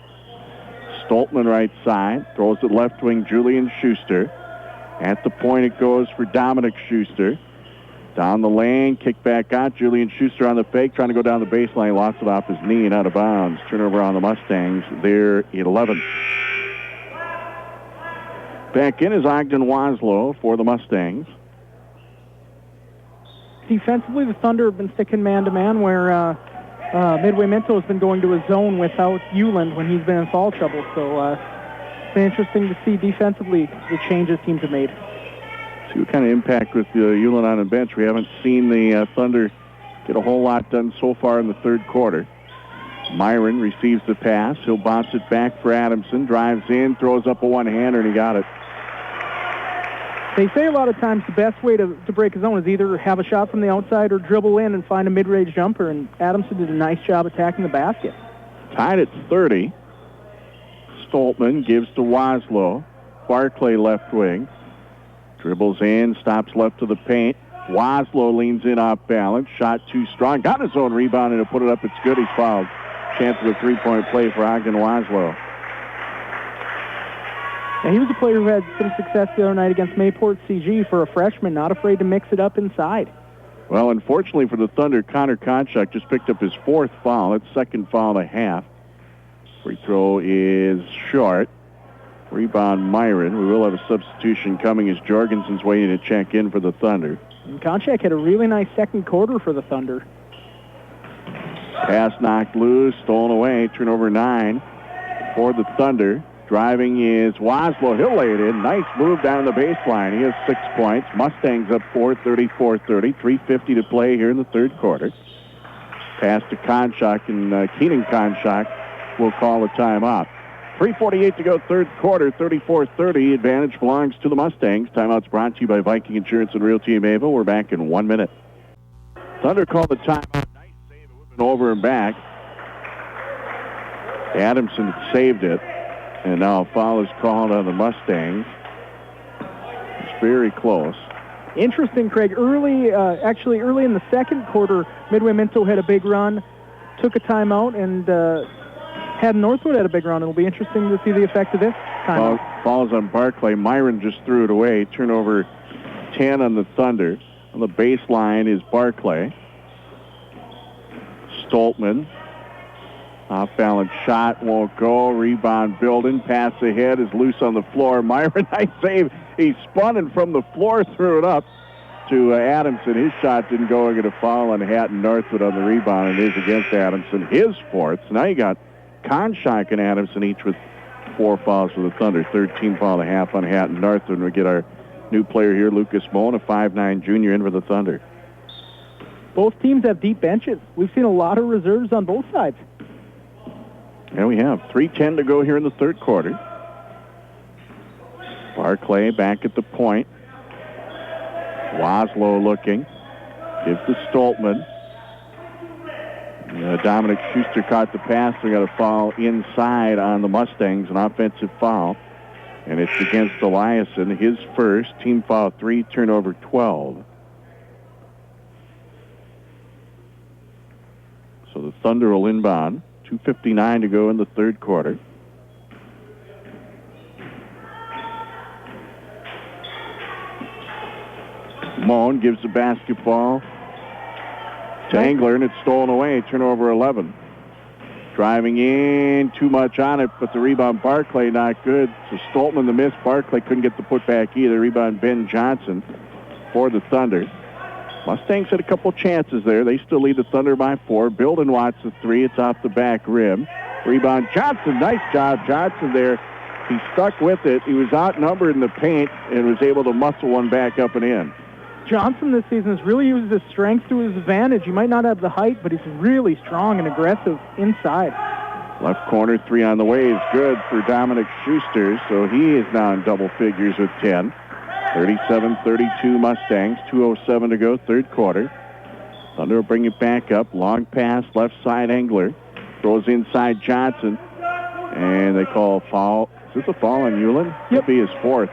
Stoltman right side. Throws it left wing. Julian Schuster. At the point it goes for Dominic Schuster. Down the lane. Kick back out. Julian Schuster on the fake. Trying to go down the baseline. Lost it off his knee and out of bounds. Turnover on the Mustangs. They're 11. Back in is Ogden Waslow for the Mustangs. Defensively, the Thunder have been sticking man-to-man where Midway-Minto has been going to a zone without Uland when he's been in foul trouble. So it's been interesting to see defensively the changes teams have made. See what kind of impact with Uland on the bench. We haven't seen the Thunder get a whole lot done so far in the third quarter. Myron receives the pass. He'll bounce it back for Adamson. Drives in, throws up a one-hander, and he got it. They say a lot of times the best way to break a zone is either have a shot from the outside or dribble in and find a mid-range jumper, and Adamson did a nice job attacking the basket. Tied at 30. Stoltman gives to Waslow. Barclay left wing. Dribbles in, stops left to the paint. Waslow leans in off balance. Shot too strong. Got his own rebound and to put it up. It's good. He's fouled. Chance of a three-point play for Ogden Waslow. Yeah, he was a player who had some success the other night against Mayport CG for a freshman, not afraid to mix it up inside. Well, unfortunately for the Thunder, Connor Konchak just picked up his 4th foul. That's second foul and a half. Free throw is short. Rebound Myron. We will have a substitution coming as Jorgensen's waiting to check in for the Thunder. And Konchak had a really nice second quarter for the Thunder. Pass knocked loose, stolen away. Turnover 9 for the Thunder. Driving is Waslow. He'll lay it in. Nice move down the baseline. He has 6 points. Mustangs up 4, 34-30. 3:50 to play here in the third quarter. Pass to Konchak, and Keating Konchak will call a timeout. 3:48 to go, third quarter, 34-30. Advantage belongs to the Mustangs. Timeout's brought to you by Viking Insurance and Realty in Mayville. We're back in 1 minute. Thunder called the timeout. Nice save. It would have been over and back. Adamson saved it. And now a foul is called on the Mustangs. It's very close. Interesting, Craig. Early in the second quarter, Midway-Minto had a big run, took a timeout, and Hatton-Northwood had a big run. It'll be interesting to see the effect of this timeout. Falls on Barclay. Myron just threw it away. Turnover 10 on the Thunder. On the baseline is Barclay. Stoltman. Off-balance shot won't go. Rebound Bilden. Pass ahead is loose on the floor. Myron, nice save. He spun and from the floor threw it up to Adamson. His shot didn't go. Going to foul on Hatton-Northwood on the rebound, and it is against Adamson. His 4th. So now you got Konchak and Adamson each with 4 fouls for the Thunder. 13 foul and a half on Hatton-Northwood. We get our new player here, Lucas Moen, a 5'9" junior, in for the Thunder. Both teams have deep benches. We've seen a lot of reserves on both sides. And we have 3:10 to go here in the third quarter. Barclay back at the point. Waslow looking. Gives to Stoltman. Dominic Schuster caught the pass. We got a foul inside on the Mustangs, an offensive foul. And it's against Eliason, his first. Team foul 3, turnover 12. So the Thunder will inbound. 2:59 to go in the third quarter. Moan gives the basketball to Engler, and it's stolen away. Turnover 11. Driving in, too much on it, but the rebound, Barclay, not good. So Stoltman the miss. Barclay couldn't get the putback either. Rebound, Ben Johnson for the Thunder. Mustangs had a couple chances there. They still lead the Thunder by 4. Bilden wants the 3. It's off the back rim. Rebound, Johnson. Nice job, Johnson there. He stuck with it. He was outnumbered in the paint and was able to muscle one back up and in. Johnson this season has really used his strength to his advantage. He might not have the height, but he's really strong and aggressive inside. Left corner 3 on the way is good for Dominic Schuster, so he is now in double figures with 10. 37-32 Mustangs, 2:07 to go, third quarter. Thunder will bring it back up. Long pass, left side, Engler. Throws inside Johnson, and they call a foul. Is this a foul on Hewlin? Yep. It'll be his fourth.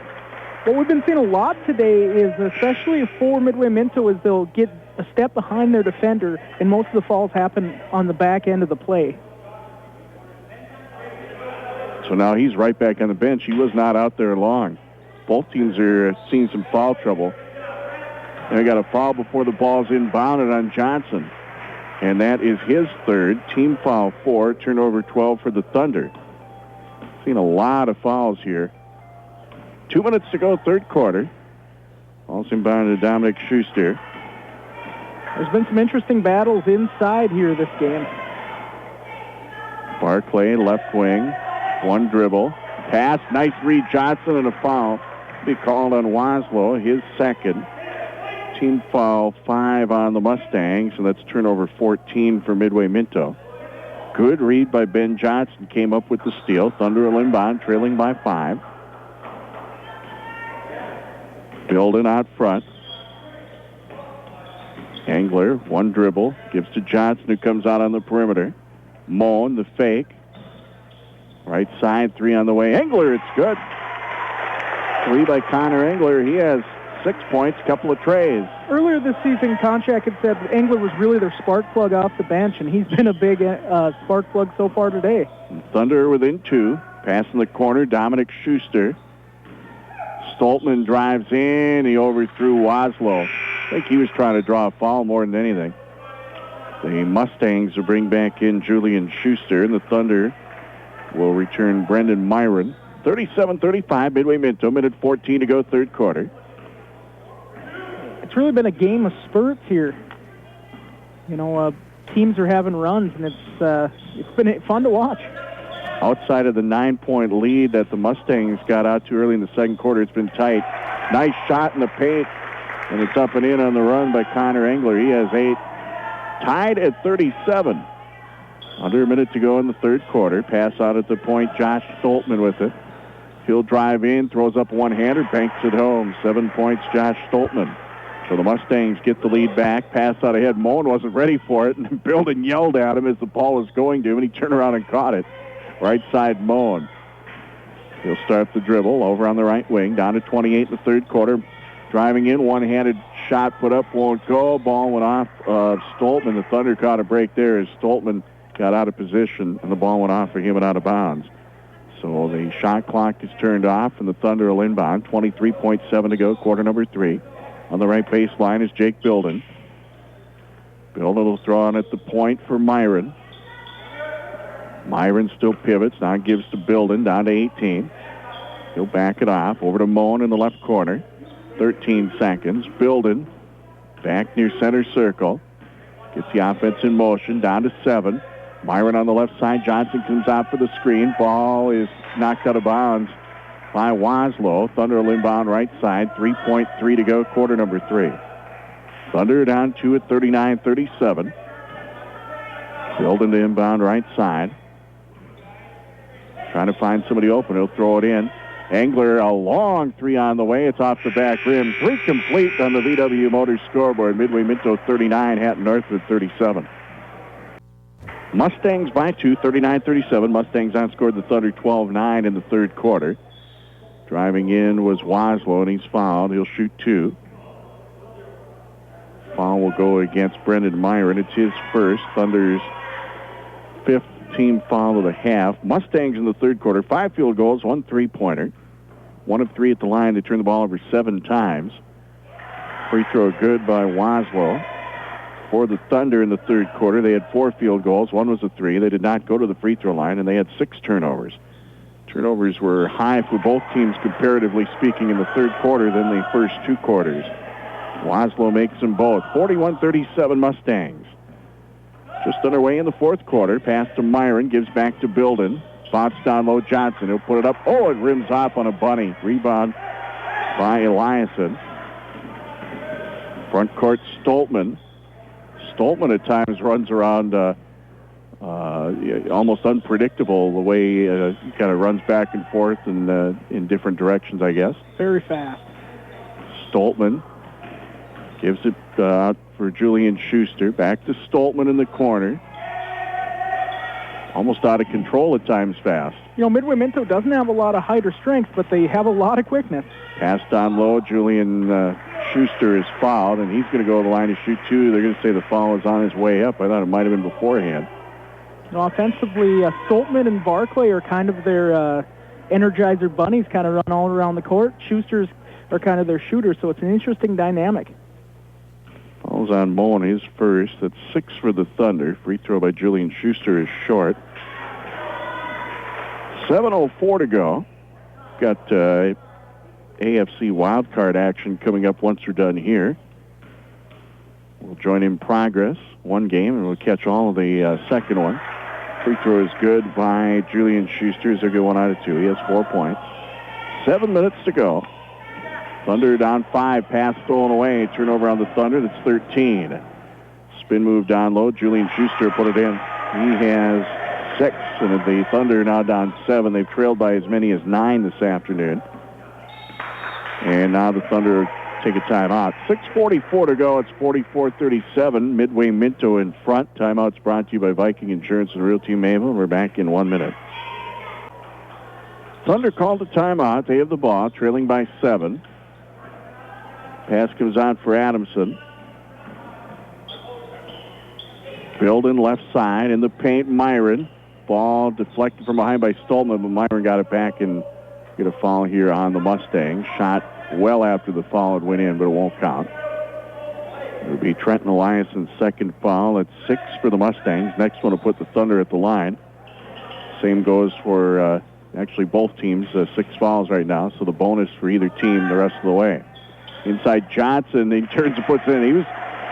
What we've been seeing a lot today is, especially for Midway-Minto, is they'll get a step behind their defender, and most of the fouls happen on the back end of the play. So now he's right back on the bench. He was not out there long. Both teams are seeing some foul trouble. And they got a foul before the ball's inbounded on Johnson. And that is his third. Team foul 4, turnover 12 for the Thunder. Seen a lot of fouls here. 2 minutes to go, third quarter. Ball's inbounded to Dominic Schuster. There's been some interesting battles inside here this game. Barclay, left wing. One dribble. Pass, nice read, Johnson, and a foul. Be called on Waslow, his second. Team foul 5 on the Mustangs, and that's turnover 14 for Midway-Minto. Good read by Ben Johnson, came up with the steal. Thunder will inbound, trailing by 5. Bilden out front. Engler, one dribble, gives to Johnson, who comes out on the perimeter. Moan, the fake. Right side, 3 on the way. Engler, it's good. 3 by Connor Engler. He has 6 points, couple of trays. Earlier this season, Konchak had said Engler was really their spark plug off the bench, and he's been a big spark plug so far today. Thunder within 2. Pass in the corner, Dominic Schuster. Stoltman drives in. He overthrew Waslow. I think he was trying to draw a foul more than anything. The Mustangs will bring back in Julian Schuster, and the Thunder will return Brendan Myron. 37-35, Midway-Minto, minute 14 to go, third quarter. It's really been a game of spurts here. You know, teams are having runs, and it's been fun to watch. Outside of the 9-point lead that the Mustangs got out to early in the second quarter, it's been tight. Nice shot in the paint, and it's up and in on the run by Connor Engler. He has 8. Tied at 37. Under a minute to go in the third quarter. Pass out at the point, Josh Stoltman with it. He'll drive in, throws up one-hander, banks it home. 7 points, Josh Stoltman. So the Mustangs get the lead back. Pass out ahead. Moen wasn't ready for it, and Bilden yelled at him as the ball was going to him, and he turned around and caught it. Right side, Moen. He'll start the dribble over on the right wing. Down to 28 in the third quarter. Driving in, one-handed shot put up, won't go. Ball went off Stoltman. The Thunder caught a break there as Stoltman got out of position, and the ball went off for him and out of bounds. So the shot clock is turned off, and the Thunder will inbound. 23.7 to go, quarter number 3. On the right baseline is Jake Bilden. Bilden will throw on at the point for Myron. Myron still pivots, now gives to Bilden, down to 18. He'll back it off, over to Moen in the left corner. 13 seconds. Bilden back near center circle. Gets the offense in motion, down to 7. Myron on the left side. Johnson comes out for the screen. Ball is knocked out of bounds by Waslow. Thunder will inbound right side. 3.3 to go, quarter number 3. Thunder down 2 at 39-37. Bilden to inbound right side. Trying to find somebody open. He'll throw it in. Engler, a long three on the way. It's off the back rim. Three complete on the VW Motors scoreboard. Midway-Minto 39, Hatton-Northwood 37. Mustangs by 2, 39-37. Mustangs outscored the Thunder 12-9 in the third quarter. Driving in was Waslow, and he's fouled. He'll shoot 2. Foul will go against Brendan Myron. It's his first. Thunder's 5th team foul of the half. Mustangs in the third quarter, 5 field goals, 1 3-pointer. 1 of 3 at the line. They turned the ball over 7 times. Free throw good by Waslow. For the Thunder in the third quarter, they had 4 field goals. 1 was a 3. They did not go to the free throw line, and they had 6 turnovers. Turnovers were high for both teams, comparatively speaking, in the third quarter than the first 2 quarters. Waslow makes them both. 41-37 Mustangs. Just underway in the fourth quarter. Pass to Myron, gives back to Bilden. Bounce down low, Johnson. He'll put it up. Oh, it rims off on a bunny. Rebound by Eliason. Front court, Stoltman. Stoltman at times runs around almost unpredictable the way he kind of runs back and forth and in different directions, I guess. Very fast. Stoltman gives it out for Julian Schuster. Back to Stoltman in the corner. Almost out of control at times fast. You know, Midway-Minto doesn't have a lot of height or strength, but they have a lot of quickness. Pass down low. Julian Schuster is fouled, and he's going to go to the line to shoot 2. They're going to say the foul is on his way up. I thought it might have been beforehand. You know, offensively, Stoltman and Barclay are kind of their energizer bunnies, kind of run all around the court. Schusters are kind of their shooters, so it's an interesting dynamic. Foul's on Moen, his first. That's 6 for the Thunder. Free throw by Julian Schuster is short. 7:04 to go. Got AFC wildcard action coming up once we're done here. We'll join in progress. 1 game, and we'll catch all of the second one. Free throw is good by Julian Schuster. He'll get 1 out of 2. He has 4 points. 7 minutes to go. Thunder down 5. Pass stolen away. Turnover on the Thunder. That's 13. Spin move down low. Julian Schuster put it in. He has 6, and the Thunder now down 7. They've trailed by as many as 9 this afternoon. And now the Thunder take a timeout. 6:44 to go. It's 44-37. Midway-Minto in front. Timeout's brought to you by Viking Insurance and Realty Mayville. We're back in 1 minute. Thunder called a timeout. They have the ball, trailing by 7. Pass comes out for Adamson. Bilden left side in the paint. Myron. Ball deflected from behind by Stoltman, but Myron got it back and get a foul here on the Mustangs. Shot well after the foul had went in, but it won't count. It'll be Trenton Eliason's second foul. It's 6 for the Mustangs. Next one will put the Thunder at the line. Same goes for actually both teams. 6 fouls right now, so the bonus for either team the rest of the way. Inside Johnson, he turns and puts it in. He was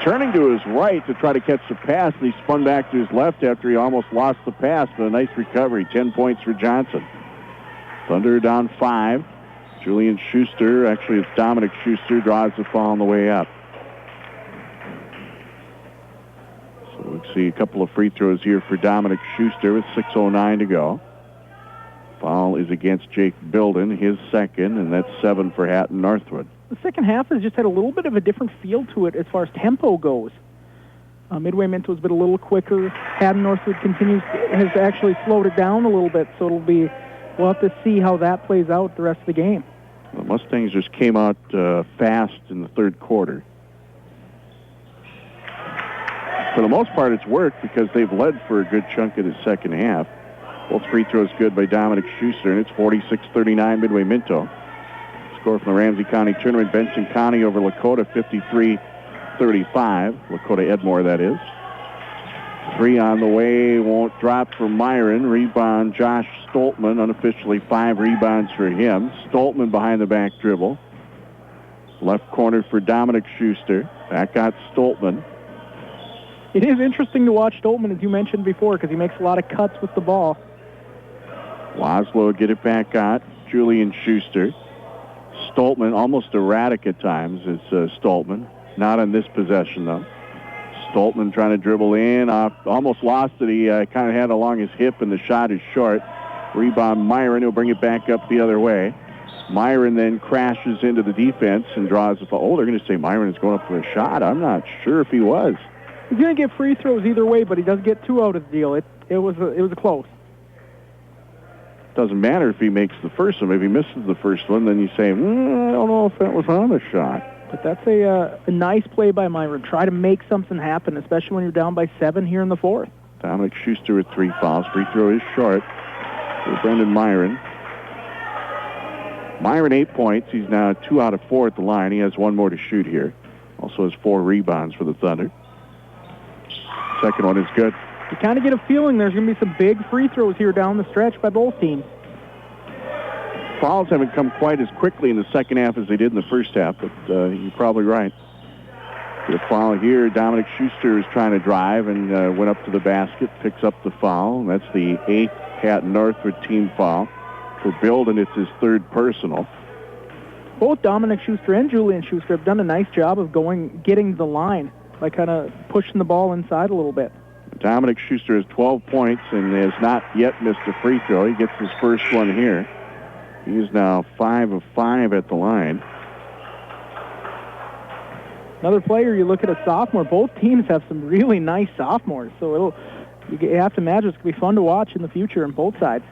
turning to his right to try to catch the pass, and he spun back to his left after he almost lost the pass, but a nice recovery. 10 points for Johnson. Thunder down 5. Julian Schuster, actually it's Dominic Schuster, draws the foul on the way up. So we'll see a couple of free throws here for Dominic Schuster with 6:09 to go. Foul is against Jake Bilden, his second, and that's 7 for Hatton-Northwood. The second half has just had a little bit of a different feel to it as far as tempo goes. Midway-Minto's been a little quicker. Hatton-Northwood has actually slowed it down a little bit, so we'll have to see how that plays out the rest of the game. The Mustangs just came out fast in the third quarter. For the most part, it's worked because they've led for a good chunk of the second half. Both free throws good by Dominic Schuster, and it's 46-39 Midway-Minto. Score from the Ramsey County Tournament. Benson County over Lakota, 53-35. Lakota Edmore, that is. 3 on the way, won't drop for Myron. Rebound, Josh Stoltman, unofficially 5 rebounds for him. Stoltman behind the back dribble. Left corner for Dominic Schuster. Back out Stoltman. It is interesting to watch Stoltman, as you mentioned before, because he makes a lot of cuts with the ball. Waslow get it back out. Julian Schuster. Stoltman, almost erratic at times, is Stoltman. Not on this possession, though. Stoltman trying to dribble in. Almost lost it. He kind of had along his hip, and the shot is short. Rebound Myron. He'll bring it back up the other way. Myron then crashes into the defense and draws the foul. Oh, they're going to say Myron is going up for a shot. I'm not sure if he was. He's going to get free throws either way, but he does get 2 out of the deal. It was close. Doesn't matter if he makes the first one. If he misses the first one, then you say, I don't know if that was on a shot. But that's a nice play by Myron. Try to make something happen, especially when you're down by 7 here in the fourth. Dominic Schuster with 3 fouls. Free throw is short for Brendan Myron. Myron 8 points. He's now 2 out of 4 at the line. He has 1 more to shoot here. Also has 4 rebounds for the Thunder. Second one is good. You kind of get a feeling there's going to be some big free throws here down the stretch by both teams. Fouls haven't come quite as quickly in the second half as they did in the first half, but you're probably right. Get a foul here. Dominic Schuster is trying to drive and went up to the basket, picks up the foul. That's the 8th Hatton-Northwood team foul. For Bilden, it's his 3rd personal. Both Dominic Schuster and Julian Schuster have done a nice job of getting the line by kind of pushing the ball inside a little bit. Dominic Schuster has 12 points and has not yet missed a free throw. He gets his first one here. He is now 5 of 5 at the line. Another player, you look at a sophomore. Both teams have some really nice sophomores, so you have to imagine it's going to be fun to watch in the future on both sides.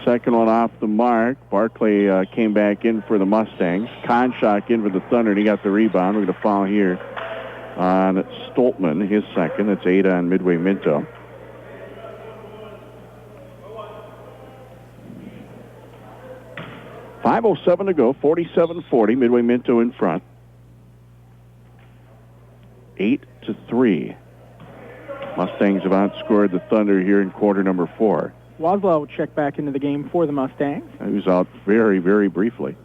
Second one off the mark. Barclay came back in for the Mustangs. Konchak in for the Thunder, and he got the rebound. We're going to foul here on Stoltman, his second. That's 8 on Midway-Minto. .507 to go, 47-40. Midway-Minto in front. 8-3. Mustangs have outscored the Thunder here in quarter number 4. Waslow checked back into the game for the Mustangs. He was out very, very briefly.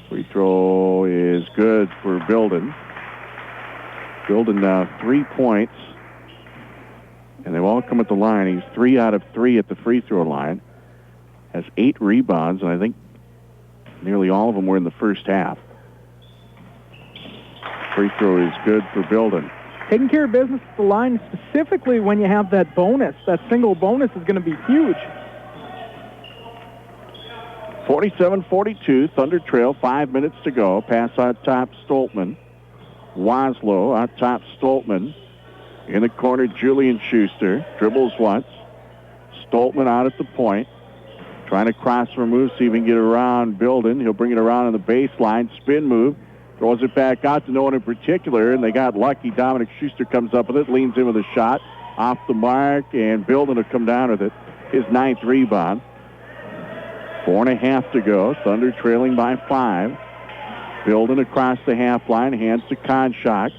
Free throw is good for Bilden. Bilden now 3 points. And they've all come at the line. He's 3 out of 3 at the free throw line. Has 8 rebounds, and I think nearly all of them were in the first half. Free throw is good for Bilden. Taking care of business at the line, specifically when you have that bonus. That single bonus is going to be huge. 47-42, Thunder trail, 5 minutes to go. Pass out top, Stoltman. Waslow out top, Stoltman. In the corner, Julian Schuster. Dribbles once. Stoltman out at the point. Trying to cross remove, see if he can get around Bilden. He'll bring it around on the baseline. Spin move. Throws it back out to no one in particular, and they got lucky. Dominic Schuster comes up with it, leans in with a shot. Off the mark, and Bilden will come down with it. His 9th rebound. 4.5 to go. Thunder trailing by 5. Bilden across the half line, hands to Konchak.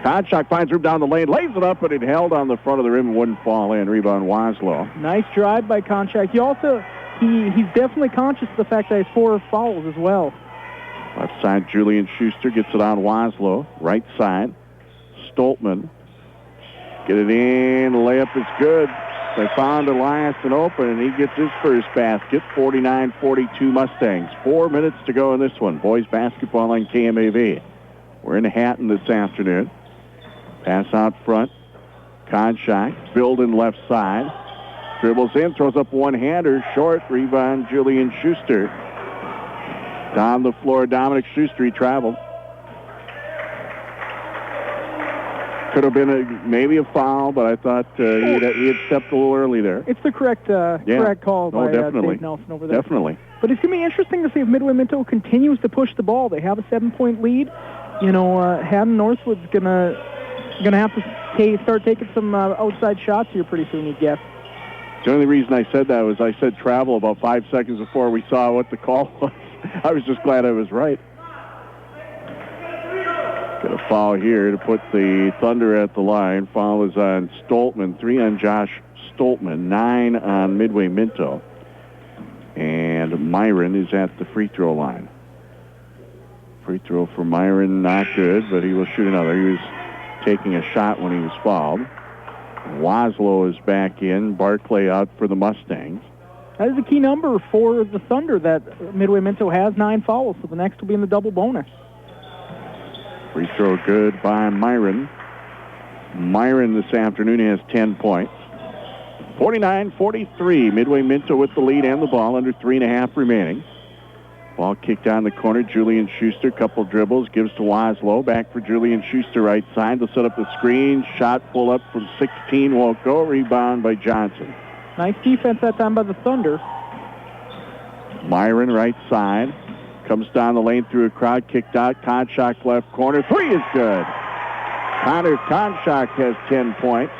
Konchak finds room down the lane, lays it up, but it held on the front of the rim and wouldn't fall in. Rebound Waslow. Nice drive by Konchak. He's definitely conscious of the fact that he has 4 fouls as well. Left side, Julian Schuster gets it on Waslow. Right side, Stoltman. Get it in. Layup is good. They found Eliason open, and he gets his first basket. 49-42 Mustangs. 4 minutes to go in this one. Boys basketball on KMAV. We're in Hatton this afternoon. Pass out front. Konchak. Bilden left side. Dribbles in, throws up one-hander. Short. Rebound, Julian Schuster. Down the floor, Dominic Schuster, he traveled. Could have been maybe a foul, but I thought he had stepped a little early there. It's the correct call by Dave Nelson over there. Definitely. But it's going to be interesting to see if Midway-Minto continues to push the ball. They have a 7-point lead. Hatton-Northwood's going to have to start taking some outside shots here pretty soon, you'd guess. The only reason I said that was I said travel about 5 seconds before we saw what the call was. I was just glad I was right. Got a foul here to put the Thunder at the line. Foul is on Stoltman. 3 on Josh Stoltman. 9 on Midway-Minto. And Myron is at the free throw line. Free throw for Myron, not good, but he will shoot another. He was taking a shot when he was fouled. Waslow is back in. Barclay out for the Mustangs. That is a key number for the Thunder that Midway-Minto has 9 fouls, so the next will be in the double bonus. Free throw good by Myron. Myron this afternoon has 10 points. 49-43. Midway-Minto with the lead and the ball, under 3.5 remaining. Ball kicked down the corner. Julian Schuster, couple dribbles, gives to Waslow. Back for Julian Schuster, right side. They'll set up the screen. Shot pull up from 16 won't go. Rebound by Johnson. Nice defense that time by the Thunder. Myron, right side. Comes down the lane through a crowd. Kicked out. Konchak left corner. Three is good. Connor Konchak has 10 points.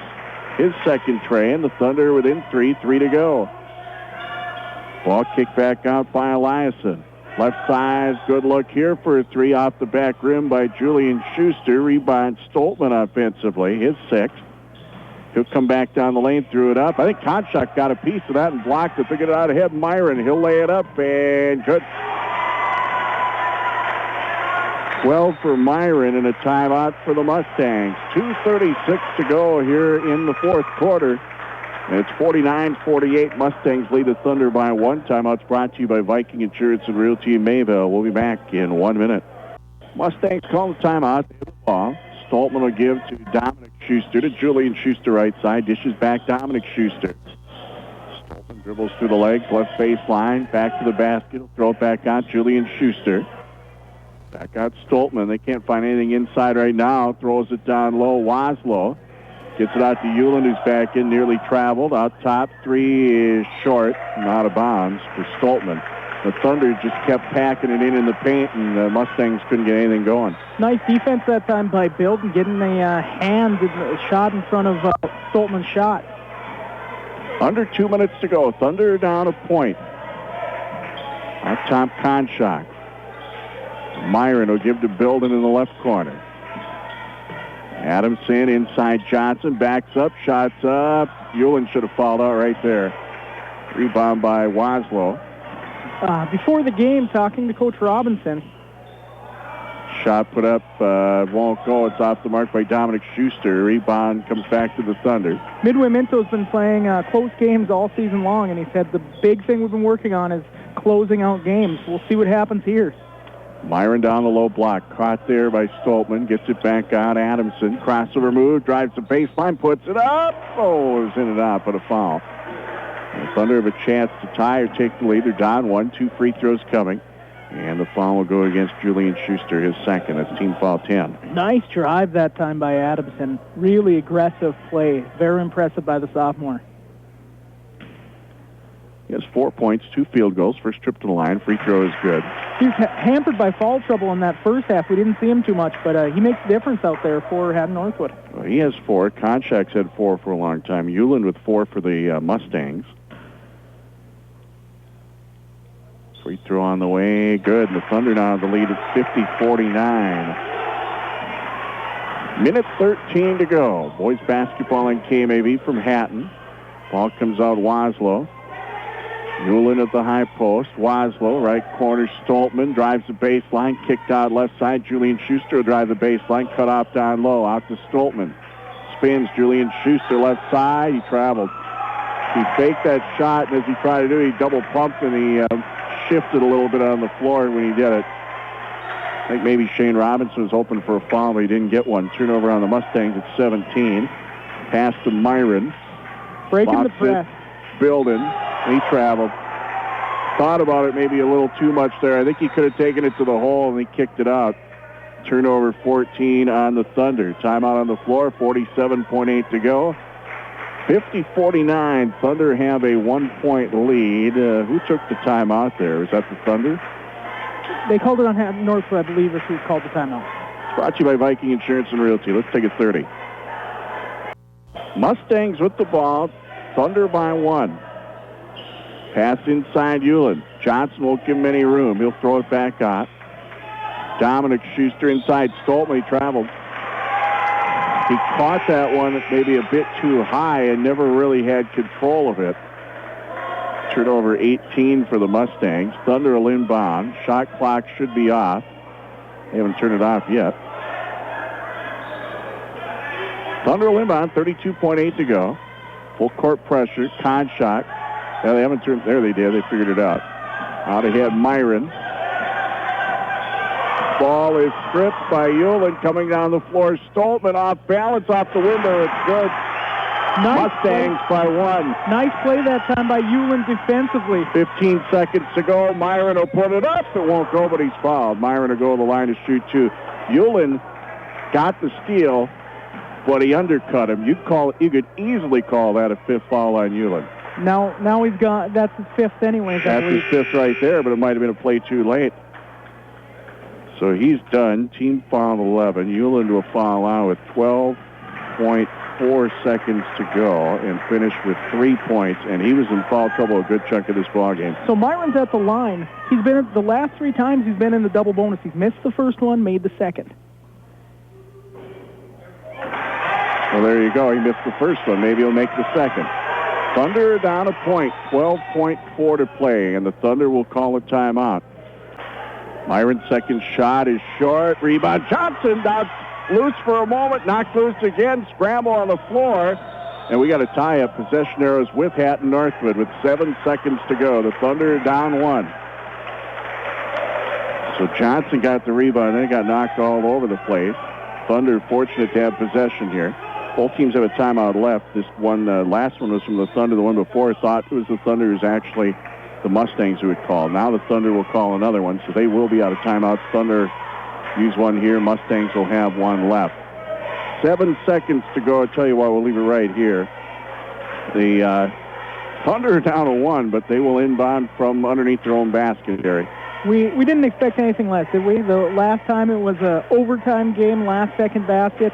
His second tray, and the Thunder within 3 to go. Ball kicked back out by Eliason. Left side, good look here for a three off the back rim by Julian Schuster. Rebound Stoltman offensively, his sixth. He'll come back down the lane, threw it up. I think Konchak got a piece of that and blocked it. They get it out ahead. Myron, he'll lay it up, and good. 12 for Myron and a timeout for the Mustangs. 2:36 to go here in the fourth quarter. And it's 49-48. Mustangs lead the Thunder by one. Timeout's brought to you by Viking Insurance and Realty in Mayville. We'll be back in 1 minute. Mustangs call the timeout. They have the ball. Stoltman will give to Dominic Schuster, to Julian Schuster right side. Dishes back Dominic Schuster. Stoltman dribbles through the legs, left baseline, back to the basket. He'll throw it back out. Julian Schuster. Back out Stoltman. They can't find anything inside right now. Throws it down low. Waslow gets it out to Hewland, who's back in, nearly traveled. Out top, three is short and out of bounds for Stoltman. The Thunder just kept packing it in the paint, and the Mustangs couldn't get anything going. Nice defense that time by Bilden, getting a hand shot in front of Stoltman's shot. Under 2 minutes to go. Thunder down a point. Out top, Konchak. Myron will give to Bilden in the left corner. Adamson inside Johnson, backs up, shots up. Hewland should have fouled out right there. Rebound by Waslow. Before the game, talking to Coach Robinson. Shot put up, won't go. It's off the mark by Dominic Schuster. Rebound comes back to the Thunder. Midway-Minto's been playing close games all season long, and he said the big thing we've been working on is closing out games. We'll see what happens here. Myron down the low block. Caught there by Stoltman. Gets it back out. Adamson. Crossover move. Drives the baseline. Puts it up. Oh, it was in and out, but a foul. The Thunder have a chance to tie or take the lead. They're down one. 2 free throws coming. And the foul will go against Julian Schuster, his second. That's team foul 10. Nice drive that time by Adamson. Really aggressive play. Very impressive by the sophomore. He has 4 points, 2 field goals. First trip to the line. Free throw is good. He's hampered by foul trouble in that first half. We didn't see him too much, but he makes a difference out there for Hatton-Northwood. Well, he has 4. Konchak's had 4 for a long time. Hewland with 4 for the Mustangs. Free throw on the way. Good. And the Thunder now have the lead at 50-49. Minute 13 to go. Boys basketball on KMAV from Hatton. Ball comes out Waslow. Hewland at the high post. Waslow, right corner. Stoltman drives the baseline. Kicked out left side. Julian Schuster will drive the baseline. Cut off down low. Out to Stoltman. Spins. Julian Schuster left side. He traveled. He faked that shot, and as he tried to do, he double pumped, and he shifted a little bit on the floor when he did it. I think maybe Shane Robinson was hoping for a foul, but he didn't get one. Turnover on the Mustangs at 17. Pass to Myron. Breaking the press. Bilden. He traveled. Thought about it maybe a little too much there. I think he could have taken it to the hole, and he kicked it out. Turnover 14 on the Thunder. Timeout on the floor, 47.8 to go. 50-49. Thunder have a 1-point lead. Who took the timeout there? Was that the Thunder? They called it on Hatton-Northwood, I believe, is who called the timeout. It's brought to you by Viking Insurance and Realty. Let's take it 30. Mustangs with the ball. Thunder by 1. Pass inside Hewland. Johnson won't give him any room. He'll throw it back out. Dominic Schuster inside Stoltman. He traveled. He caught that one maybe a bit too high and never really had control of it. Turnover 18 for the Mustangs. Thunder will inbound. Shot clock should be off. They haven't turned it off yet. Thunder will inbound. 32.8 to go. Full court pressure. Konchak. Yeah, they haven't turned. There they did. They figured it out. Out ahead, Myron. Ball is stripped by Hewland coming down the floor. Stoltman off balance off the window. It's good. Mustangs by 1. Nice play that time by Hewlin defensively. 15 seconds to go. Myron will put it up. It won't go, but he's fouled. Myron will go to the line to shoot 2. Hewlin got the steal, but he undercut him. You could easily call that a 5th foul on Hewlin. Now he's got, that's his 5th anyways. That's his 5th right there, but it might have been a play too late. So he's done. Team foul 11. Hewlin to a foul out with 12.4 seconds to go and finished with 3 points, and he was in foul trouble a good chunk of this ballgame. So Myron's at the line. He's been the last 3 times he's been in the double bonus. He's missed the first one, made the second. Well, there you go. He missed the first one. Maybe he'll make the second. Thunder are down a point, 12.4 to play, and the Thunder will call a timeout. Myron's second shot is short. Rebound. Johnson down loose for a moment. Knocked loose again. Scramble on the floor. And we got a tie-up. Possession arrows with Hatton-Northwood with 7 seconds to go. The Thunder are down 1. So Johnson got the rebound. Then got knocked all over the place. Thunder fortunate to have possession here. Both teams have a timeout left. This one, last one was from the Thunder. The one before thought it was the Thunder. It was actually the Mustangs who had called. Now the Thunder will call another one, so they will be out of timeouts. Thunder use one here. Mustangs will have one left. 7 seconds to go. I'll tell you why. We'll leave it right here. The Thunder are down to 1, but they will inbound from underneath their own basket, Gary. We didn't expect anything less, did we? The last time it was an overtime game, last-second basket.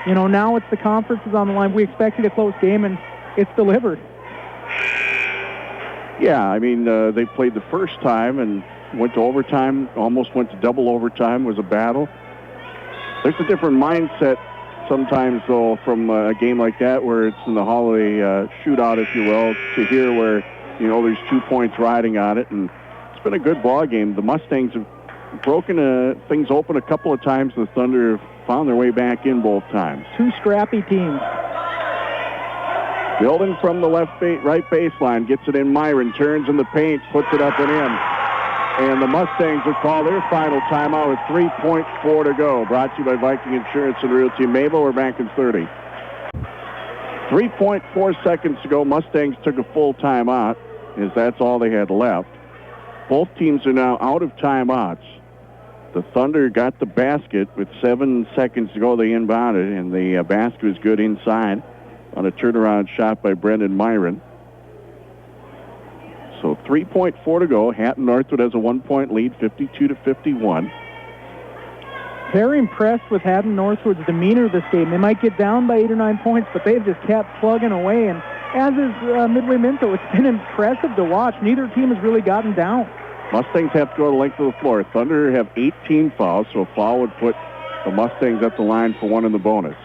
You know, now it's the conference is on the line. We expected a close game, and it's delivered. Yeah, I mean, they played the first time and went to overtime, almost went to double overtime, was a battle. There's a different mindset sometimes, though, from a game like that where it's in the holiday shootout, if you will, to here where, you know, there's 2 points riding on it, and it's been a good ball game. The Mustangs have broken things open a couple of times. The Thunder have found their way back in both times. 2 scrappy teams. Building from the right baseline, gets it in. Myron turns in the paint, puts it up and in. And the Mustangs will call their final timeout with 3.4 to go. Brought to you by Viking Insurance and Realty Mabel. We're back in 30. 3.4 seconds to go. Mustangs took a full timeout, as that's all they had left. Both teams are now out of timeouts. The Thunder got the basket with 7 seconds to go. They inbounded, and the basket was good inside on a turnaround shot by Brendan Myron. So 3.4 to go. Hatton-Northwood has a 1-point lead, 52-51. Very impressed with Hatton-Northwood's demeanor this game. They might get down by 8 or 9 points, but they've just kept plugging away. And as is Midway-Minto, it's been impressive to watch. Neither team has really gotten down. Mustangs have to go the length of the floor. Thunder have 18 fouls, so a foul would put the Mustangs at the line for 1 in the bonus.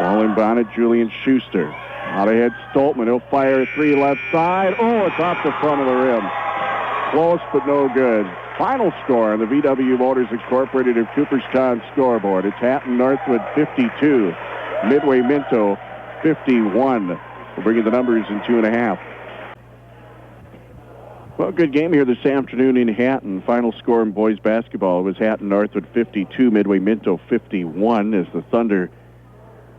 Ball inbounded, Julian Schuster. Out ahead, Stoltman. He'll fire a 3 left side. Oh, it's off the front of the rim. Close, but no good. Final score on the VW Motors Incorporated of Cooperstown scoreboard. It's Hatton-Northwood 52, Midway-Minto 51. We'll bring you the numbers in 2.5. Well, good game here this afternoon in Hatton. Final score in boys basketball was Hatton-Northwood 52, Midway-Minto 51, as the Thunder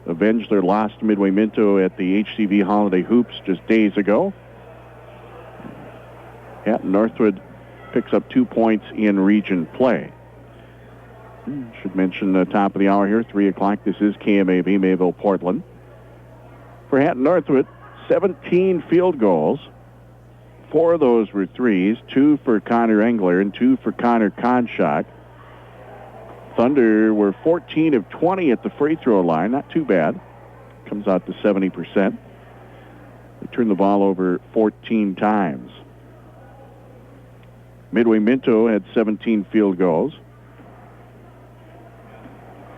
avenged their loss to Midway-Minto at the HCV Holiday Hoops just days ago. Hatton-Northwood picks up 2 points in region play. Should mention the top of the hour here, 3 o'clock. This is KMAV, Mayville, Portland. For Hatton-Northwood, 17 field goals. 4 of those were threes, 2 for Connor Engler and 2 for Connor Konchak. Thunder were 14 of 20 at the free throw line. Not too bad. Comes out to 70%. They turned the ball over 14 times. Midway-Minto had 17 field goals.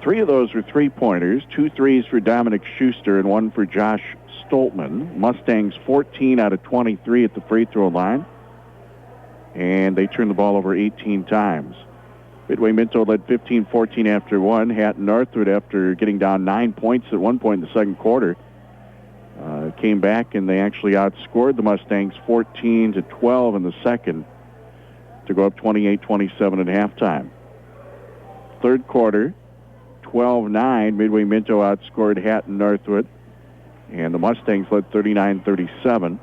3 of those were three-pointers, 2 threes for Dominic Schuster and 1 for Josh Stoltman. Mustangs 14 out of 23 at the free throw line. And they turned the ball over 18 times. Midway-Minto led 15-14 after 1. Hatton-Northwood, after getting down 9 points at one point in the second quarter, came back and they actually outscored the Mustangs 14-12 in the second to go up 28-27 at halftime. Third quarter, 12-9. Midway-Minto outscored Hatton-Northwood, and the Mustangs led 39-37.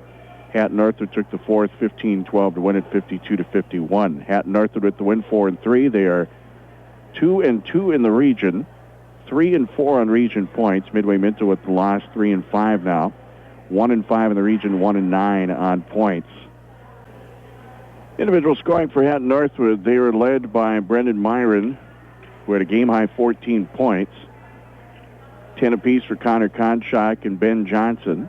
Hatton-Northwood took the fourth 15-12 to win it 52-51. Hatton-Northwood with the win 4-3. They are 2-2 in the region, 3-4 on region points. Midway-Minto with the loss 3-5 now, 1-5 in the region, 1-9 on points. Individual scoring for Hatton-Northwood, they were led by Brendan Myron, who had a game-high 14 points. 10 apiece for Connor Konchak and Ben Johnson.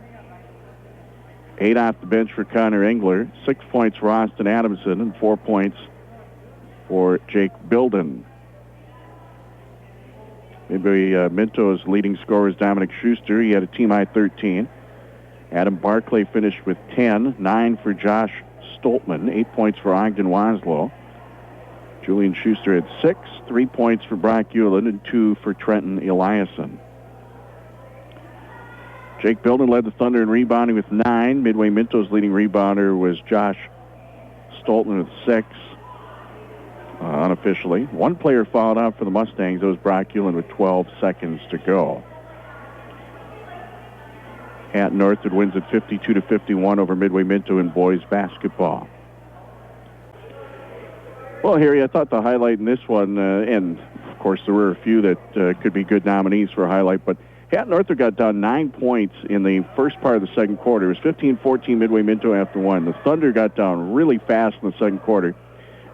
8 off the bench for Connor Engler. 6 points for Austin Adamson and 4 points for Jake Bilden. Midway-Minto's leading scorer is Dominic Schuster. He had a team-high 13. Adam Barclay finished with 10. 9 for Josh Stoltman. 8 points for Ogden Waslow. Julian Schuster had 6. 3 points for Brock Hewlett and 2 for Trenton Eliason. Jake Bilden led the Thunder in rebounding with 9. Midway-Minto's leading rebounder was Josh Stoltman with 6. Unofficially. One player fouled out for the Mustangs. That was Brock Hewlett with 12 seconds to go. Hatton-Northwood wins at 52-51 over Midway-Minto in boys basketball. Well, Harry, I thought the highlight in this one, and of course there were a few that could be good nominees for a highlight, but Hatton-Northwood got down 9 points in the first part of the second quarter. It was 15-14 Midway-Minto after one. The Thunder got down really fast in the second quarter,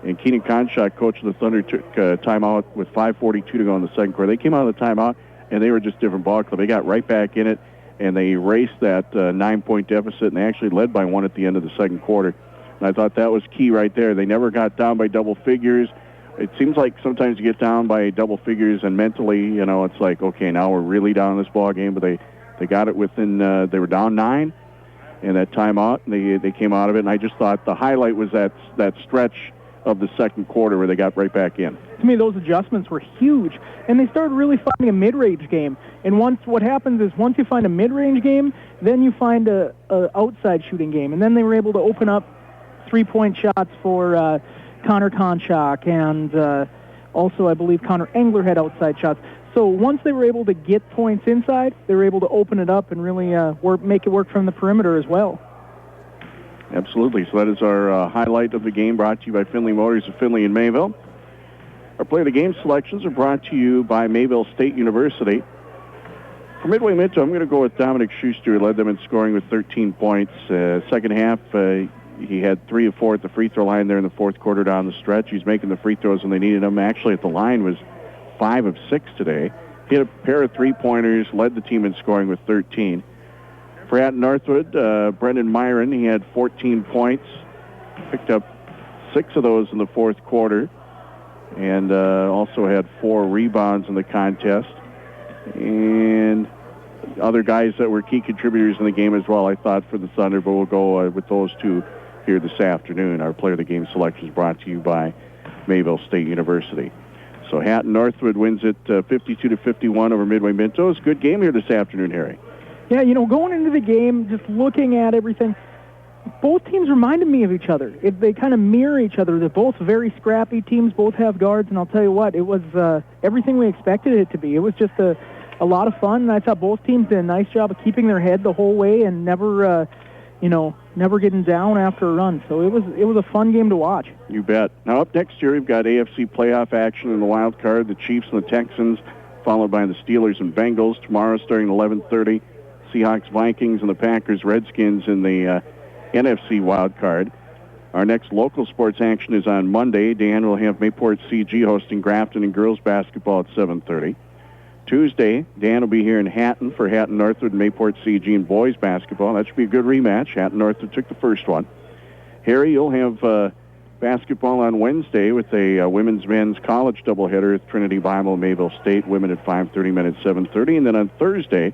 and Keating Konchak, coach of the Thunder, took a timeout with 5:42 to go in the second quarter. They came out of the timeout, and they were just different ball club. They got right back in it, and they erased that 9-point deficit, and they actually led by 1 at the end of the second quarter. And I thought that was key right there. They never got down by double figures. It seems like sometimes you get down by double figures, and mentally, it's like, okay, now we're really down in this ball game. But they got it within. They were down 9, and that timeout, and they came out of it. And I just thought the highlight was that stretch of the second quarter where they got right back in. To me, those adjustments were huge, and they started really finding a mid-range game. And what happens is once you find a mid-range game, then you find a outside shooting game, and then they were able to open up 3-point shots for Connor Konchak, and also I believe Connor Engler had outside shots. So once they were able to get points inside, they were able to open it up and really make it work from the perimeter as well. Absolutely. So that is our highlight of the game, brought to you by Findlay Motors of Findlay and Mayville. Our play of the game selections are brought to you by Mayville State University. For Midway-Minto, I'm going to go with Dominic Schuster, who led them in scoring with 13 points. Second half, he had 3 of 4 at the free throw line there in the fourth quarter down the stretch. He's making the free throws when they needed him. Actually, at the line was 5 of 6 today. He had a pair of three-pointers, led the team in scoring with 13. For Hatton-Northwood, Brendan Myron, he had 14 points, picked up 6 of those in the fourth quarter, and also had 4 rebounds in the contest. And other guys that were key contributors in the game as well, I thought, for the Thunder, but we'll go with those two here this afternoon. Our player of the game selection is brought to you by Mayville State University. So Hatton-Northwood wins it 52-51 over Midway-Minto. It's a good game here this afternoon, Harry. Yeah, going into the game, just looking at everything, both teams reminded me of each other. They kind of mirror each other. They're both very scrappy teams, both have guards, and I'll tell you what, it was everything we expected it to be. It was just a lot of fun, and I thought both teams did a nice job of keeping their head the whole way and never getting down after a run. So it was a fun game to watch. You bet. Now up next year, we've got AFC playoff action in the wild card, the Chiefs and the Texans, followed by the Steelers and Bengals. Tomorrow starting 11:30, Seahawks, Vikings, and the Packers, Redskins in the NFC wild card. Our next local sports action is on Monday. Dan will have Mayport CG hosting Grafton and girls basketball at 7:30. Tuesday, Dan will be here in Hatton for Hatton-Northwood and Mayport CG in boys basketball. That should be a good rematch. Hatton-Northwood took the first one. Harry, you'll have basketball on Wednesday with a women's men's college doubleheader at Trinity Bible Mayville State, women at 5:30, men at 7:30. And then on Thursday,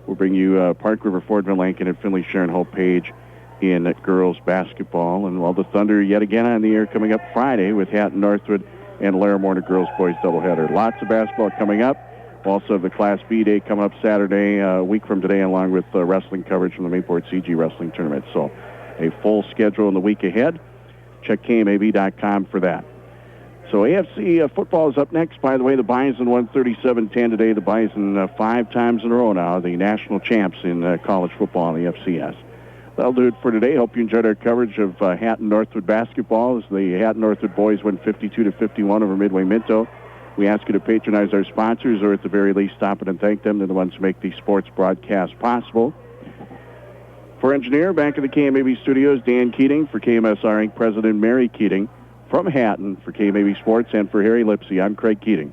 we'll bring you Park River Fordville Lincoln and Findlay Sharon Hope Page in girls basketball. And the Thunder yet again on the air coming up Friday with Hatton-Northwood and Larimore girls boys doubleheader. Lots of basketball coming up. Also the Class B day coming up Saturday, a week from today, along with wrestling coverage from the Mayport CG Wrestling Tournament. So a full schedule in the week ahead. Check KMAV.com for that. So AFC football is up next. By the way, the Bison won 37-10 today. The Bison 5 times in a row now, the national champs in college football in the FCS. That'll do it for today. Hope you enjoyed our coverage of Hatton-Northwood basketball as the Hatton-Northwood boys win 52-51 over Midway-Minto. We ask you to patronize our sponsors, or at the very least stop in and thank them. They're the ones who make these sports broadcasts possible. For engineer, back in the KMAV studios, Dan Keating. For KMSR Inc. President Mary Keating. From Hatton, for KMAV Sports, and for Harry Lipsiea, I'm Craig Keating.